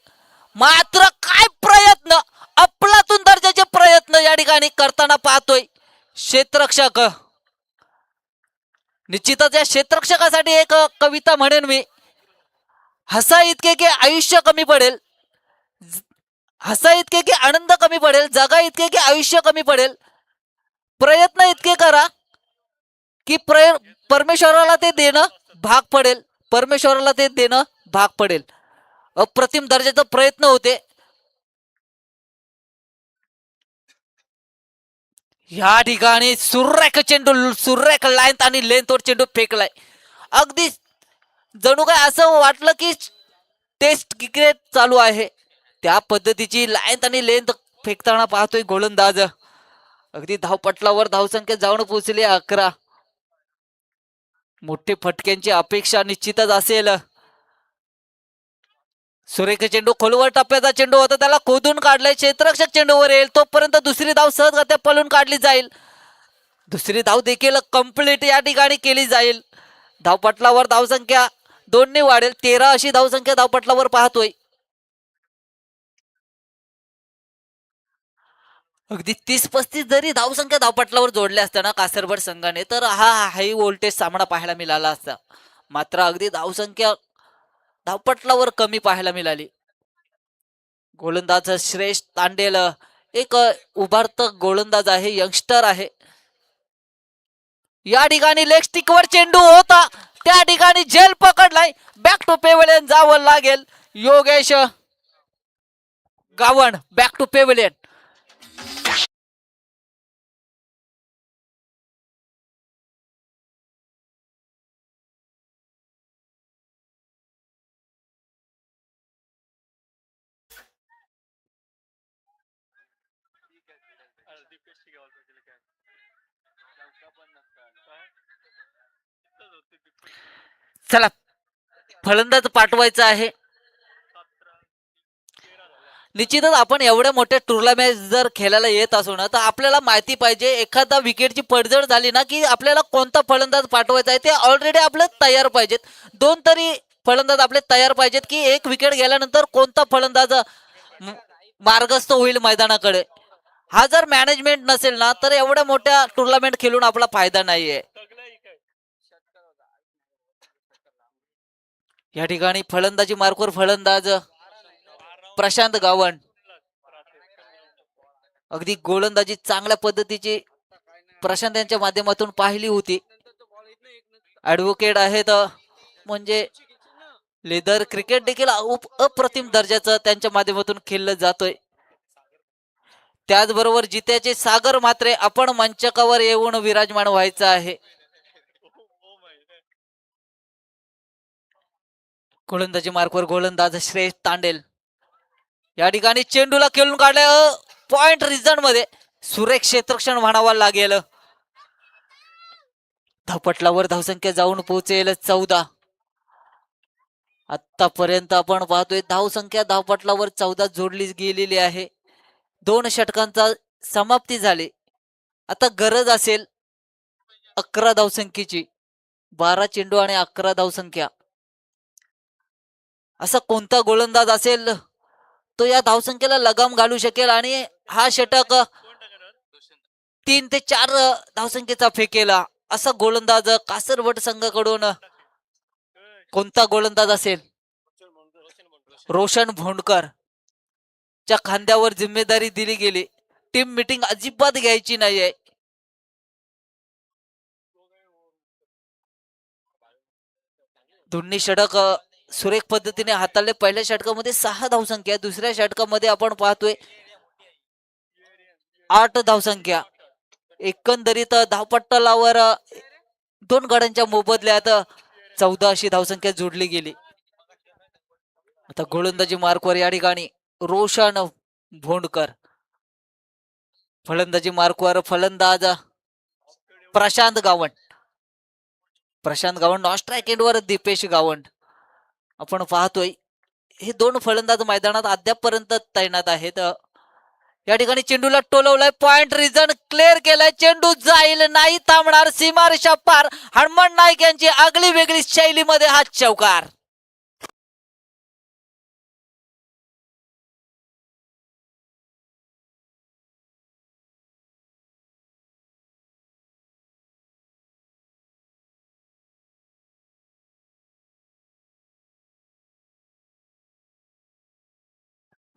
Speaker 2: मात्र काय प्रयत्न. अफलातून दर्जाचे प्रयत्न या ठिकाणी करताना पाहतोय क्षेत्ररक्षक. निश्चितच या क्षेत्ररक्षकासाठी एक कविता म्हणेन मी. हसा इतके की आयुष्य कमी पडेल. हसा इतके की आनंद कमी पडेल. जगा इतके की आयुष्य कमी पडेल. प्रयत्न इतके करा की परमेश्वराला ते देणं भाग पडेल. परमेश्वराला ते देणं भाग पडेल. अप्रतिम दर्जाचे प्रयत्न होते. या ठिकाणी सुरेख चेंडू. सुरेख लाईन आणि लेंथवर चेंडू फेकलाय. अगदी जणू काय असं वाटलं की टेस्ट क्रिकेट चालू आहे त्या पद्धतीची लाईन आणि लेंथ फेकताना पाहतोय गोलंदाज. अगदी धावपटलावर धावसंख्या जाऊन पोहोचली 11. मोठे फटक्यांची अपेक्षा निश्चितच असेल. सुरेख चेंडू खोलवर टप्प्याचा चेंडू होता. त्याला खोदून काढलाय. क्षेत्ररक्षक चेंडूवर येईल तोपर्यंत दुसरी धाव सहजगत्या पळून काढली जाईल. दुसरी धाव देखील कंप्लीट या ठिकाणी केली जाईल. धावपटलावर धावसंख्या 2 ने वाढेल. 13 अशी धावसंख्या धावपटलावर पाहतोय. अगदी 30-35 जरी धावसंख्या धावपटलावर जोडल्या असताना कासरवड संघाने तर हा हाय व्होल्टेज सामना पाहायला मिळाला असता. मात्र अगदी धावसंख्या धावपटलावर कमी पाहायला मिळाली. गोलंदाज श्रेयश तांडेल एक उभारत गोलंदाज आहे. यंगस्टर आहे. या ठिकाणी लेग स्टिकवर चेंडू होता. त्या ठिकाणी झेल पकडलाय. बॅक टू पेव्हलियन जावं लागेल. Yogesh Gawand back to pavilion. चला फलंदाज पाठवायचा आहे. निश्चितच आपण एवढ्या मोठ्या टुर्नामेंट जर खेळायला येत असू ना तर आपल्याला माहिती पाहिजे एखादा विकेटची पडझड झाली ना की आपल्याला कोणता फलंदाज पाठवायचा आहे ते ऑलरेडी आपले तयार पाहिजेत. दोन तरी फलंदाज आपले तयार पाहिजेत की एक विकेट गेल्यानंतर कोणता फलंदाज मार्गस्थ होईल मैदानाकडे. हा जर मॅनेजमेंट नसेल ना तर एवढ्या मोठ्या टुर्नामेंट खेळून आपला फायदा नाहीये. या ठिकाणी फलंदाजी मार्कवर फलंदाज प्रशांत गावंड. अगदी गोलंदाजी चांगल्या पद्धतीची प्रशांत यांच्या माध्यमातून पाहिली होती. ऍडव्होकेट आहेत म्हणजे लेदर क्रिकेट देखील अप्रतिम दर्जाचं त्यांच्या माध्यमातून खेळलं जातोय. त्याचबरोबर जित्याचे सागर मात्रे आपण मंचकावर येऊन विराजमान व्हायचं आहे. गोलंदाजी मार्कवर गोलंदाज श्रेयस तांडेल. या ठिकाणी चेंडूला खेळून काढले पॉइंट रिझन मध्ये सुरेख क्षेत्ररक्षण म्हणावं लागेल. धावपटलावर धावसंख्या जाऊन पोहोचेल 14. आतापर्यंत आपण पाहतोय धावसंख्या धावपटलावर 14 जोडली गेलेली आहे. 2 षटकांचा समाप्ती झाली. आता गरज असेल 11 धावसंख्येची. 12 चेंडू आणि 11 धावसंख्या. असा कोणता गोलंदाज असेल तो या धावसंख्येला लगाम घालू शकेल आणि हा षटक 3 ते 4 धावसंख्येचा फेकेला. असा गोलंदाज कासरवड संघाकडून कोणता गोलंदाज असेल? रोशन भोंडकर च्या खांद्यावर जिम्मेदारी दिली गेली. टीम मीटिंग अजिबात घ्यायची नाहीये. दोन्ही षटक सुरेख पद्धतीने हाताळले. पहिल्या षटकामध्ये 6 धावसंख्या, दुसऱ्या षटकामध्ये आपण पाहतोय 8 धावसंख्या. एकंदरीत धावपट्टालावर 2 गड्यांच्या मोबदल्यात 14 अशी धावसंख्या जोडली गेली. आता गोलंदाजी मार्कवर या ठिकाणी रोशन भोंडकर. फलंदाजी मार्कवर फलंदाज प्रशांत गावंड. प्रशांत गावंड नॉन स्ट्राइक एंडवर दीपेश गावंड. आपण पाहतोय हे 2 फलंदाज मैदानात अद्यापपर्यंत तैनात आहेत. या ठिकाणी चेंडूला टोलवलाय. पॉइंट रिझन क्लिअर केलाय. चेंडू जाईल नाही थांबणार. सीमारेषा पार. हनुमान नाईक यांची आगळी वेगळी शैलीमध्ये हा चौकार.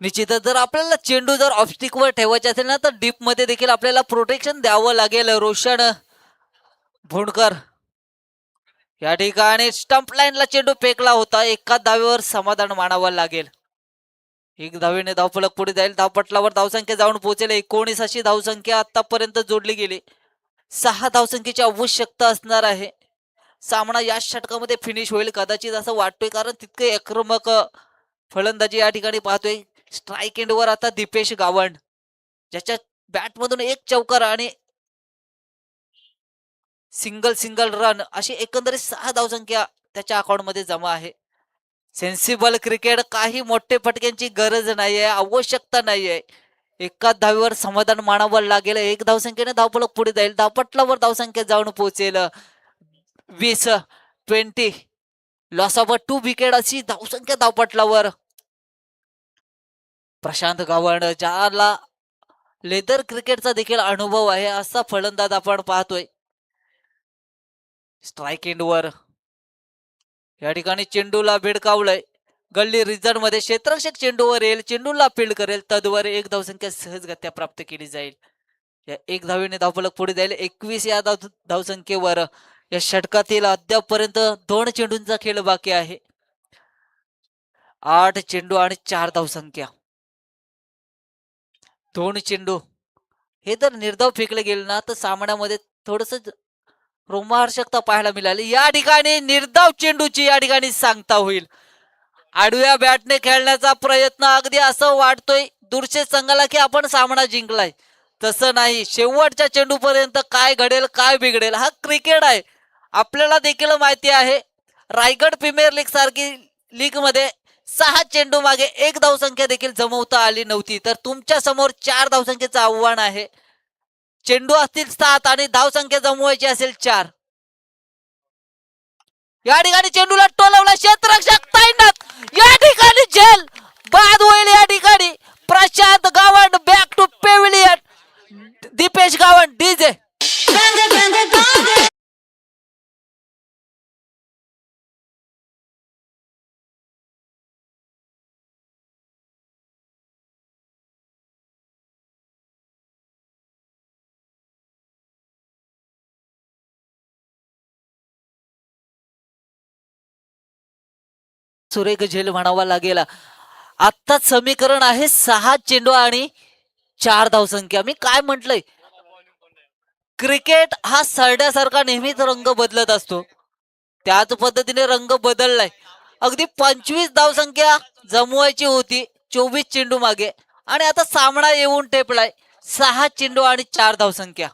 Speaker 2: निश्चितच जर आपल्याला चेंडू जर ऑब्स्टिक वर ठेवायचे असेल ना तर डीप मध्ये देखील आपल्याला प्रोटेक्शन द्यावं लागेल. रोशन भोंडकर या ठिकाणी स्टंप लाईनला चेंडू फेकला होता. एका धावेवर समाधान मानावं लागेल. 1 धावेने धावफलक पुढे जाईल. धावपटलावर धावसंख्या जाऊन पोहोचेल 19 अशी धावसंख्या आतापर्यंत जोडली गेली. 6 धावसंख्येची आवश्यकता असणार आहे. सामना या षटकामध्ये फिनिश होईल कदाचित असं वाटतोय, कारण तितके आक्रमक फलंदाजी या ठिकाणी पाहतोय. स्ट्राइक एंडवर आता दीपेश गावंड, ज्याच्या बॅट मधून 1 चौकार आणि सिंगल रन अशी एकंदरीत 6 धावसंख्या त्याच्या अकाउंट मध्ये जमा आहे. सेन्सिबल क्रिकेट, काही मोठे फटक्यांची गरज नाहीये, आवश्यकता नाहीये. एका धावेवर समाधान मानावं लागेल. 1 धावसंख्येने धावफलक पुढे जाईल. धावपटलावर धावसंख्या जाऊन पोहोचेल 20 लॉस ऑफ 2 विकेट अशी धावसंख्या धावपटलावर. प्रशांत गावंड, ज्याला लेदर क्रिकेटचा देखील अनुभव आहे, असा फलंदाज आपण पाहतोय. स्ट्राइक एंडवर या ठिकाणी चेंडूला भिडकावलंय. गल्ली रिझन मध्ये क्षेत्ररक्षक चेंडूवर येईल, चेंडूला फील्ड करेल. तद्वार 1 धावसंख्या सहजगत्या प्राप्त केली जाईल. या 1 धावेने धावफलक पुढे जाईल 21 या धावसंख्येवर. या षटकातील अद्यापपर्यंत 2 चेंडूंचा खेळ बाकी आहे. 8 चेंडू आणि 4 धावसंख्या. 2 चेंडू हे जर निर्धाव फेकले गेले ना तर सामन्यामध्ये थोडस रोमांचकता पाहायला मिळाली. या ठिकाणी निर्धाव चेंडूची या ठिकाणी सांगता होईल. आडव्या बॅटने खेळण्याचा प्रयत्न, अगदी असं वाटतोय दूरचे संघाला की आपण सामना जिंकलाय. तसं नाही, शेवटच्या चेंडूपर्यंत काय घडेल काय बिघडेल हा क्रिकेट आहे. आपल्याला देखील माहिती आहे रायगड प्रीमियर लीग सारखी लीग मध्ये 6 चेंडू मागे 1 धावसंख्या देखील जमवता आली नव्हती, तर तुमच्या समोर 4 धावसंख्येचं आव्हान आहे. चेंडू असतील 7 आणि धावसंख्या जमवायची असेल 4. या ठिकाणी चेंडूला टोलवला क्षेत्ररक्षक तैनात. या ठिकाणी झेल बाद होईल. या ठिकाणी Prashant Gavand back to pavilion. Deepesh Gavand DJ. सुरेख झेल म्हणावा लागेल. आत्ताच समीकरण आहे 6 चेंडू आणि 4 धावसंख्या. मी काय म्हंटलय, क्रिकेट हा सरड्यासारखा नेहमीच रंग बदलत असतो. त्याच पद्धतीने रंग बदललाय. अगदी 25 धावसंख्या जमवायची होती 24 चेंडू मागे आणि आता सामना येऊन टेपलाय 6 चेंडू आणि 4 धावसंख्या.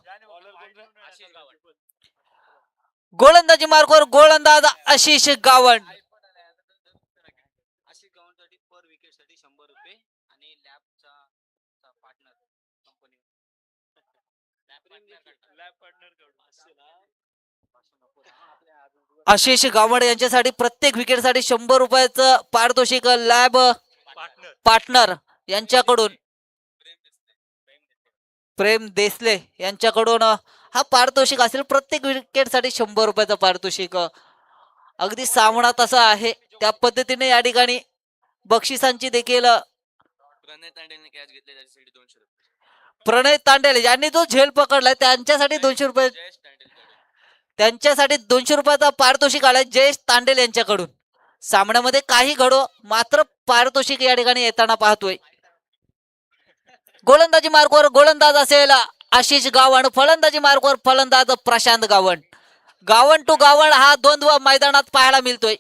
Speaker 2: गोलंदाजी मार्कवर गोलंदाज आशिष गावंड. आशिष गावंड यांच्यासाठी प्रत्येक विकेटसाठी 100 रुपयाचं पारितोषिक लॅब पार्टनर यांच्याकडून, प्रेम देसले यांच्याकडून हा पारितोषिक असेल. प्रत्येक विकेटसाठी 100 रुपयाचं पारितोषिक. अगदी सामना तसा आहे त्या पद्धतीने या ठिकाणी बक्षिसांची देखील. प्रणय तांडेल यांनी जो झेल पकडलाय त्यांच्यासाठी 200 रुपये, त्यांच्यासाठी 200 रुपयाचा पारितोषिक आलाय जयेश तांडेल यांच्याकडून. सामन्यामध्ये काही घडो मात्र पारितोषिक या ठिकाणी येताना पाहतोय. गोलंदाजी मार्कवर गोलंदाज असेल आशिष गावंड. फलंदाजी मार्कवर फलंदाज प्रशांत गावंड. गावंड टू गावंड हा द्वंद्व मैदानात पाहायला मिळतोय.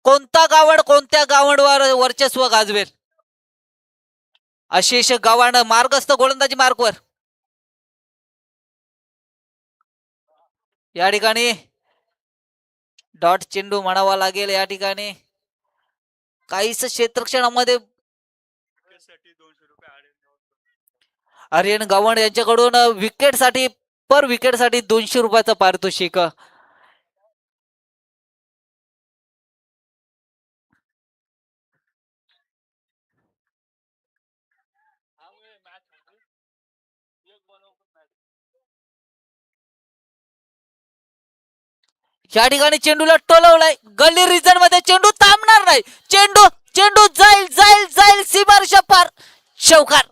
Speaker 2: कोणता गावंड कोणत्या गावंडवर वर्चस्व गाजवेल. आशिष गावंड मार्गस्थ गोलंदाजी मार्कवर. या ठिकाणी डॉट चेंडू म्हणावा लागेल. या ठिकाणी काहीच क्षेत्रक्षणामध्ये आर्यन गावंड यांच्याकडून विकेट साठी पर विकेट साठी 200 रुपयाचं पारितोषिक. या ठिकाणी चेंडूला टोलवलाय. गल्ली रिजन मध्ये चेंडू थांबणार नाही. चेंडू चेंडू जाईल जाईल जाईल सीमारेषा पार. चौकार.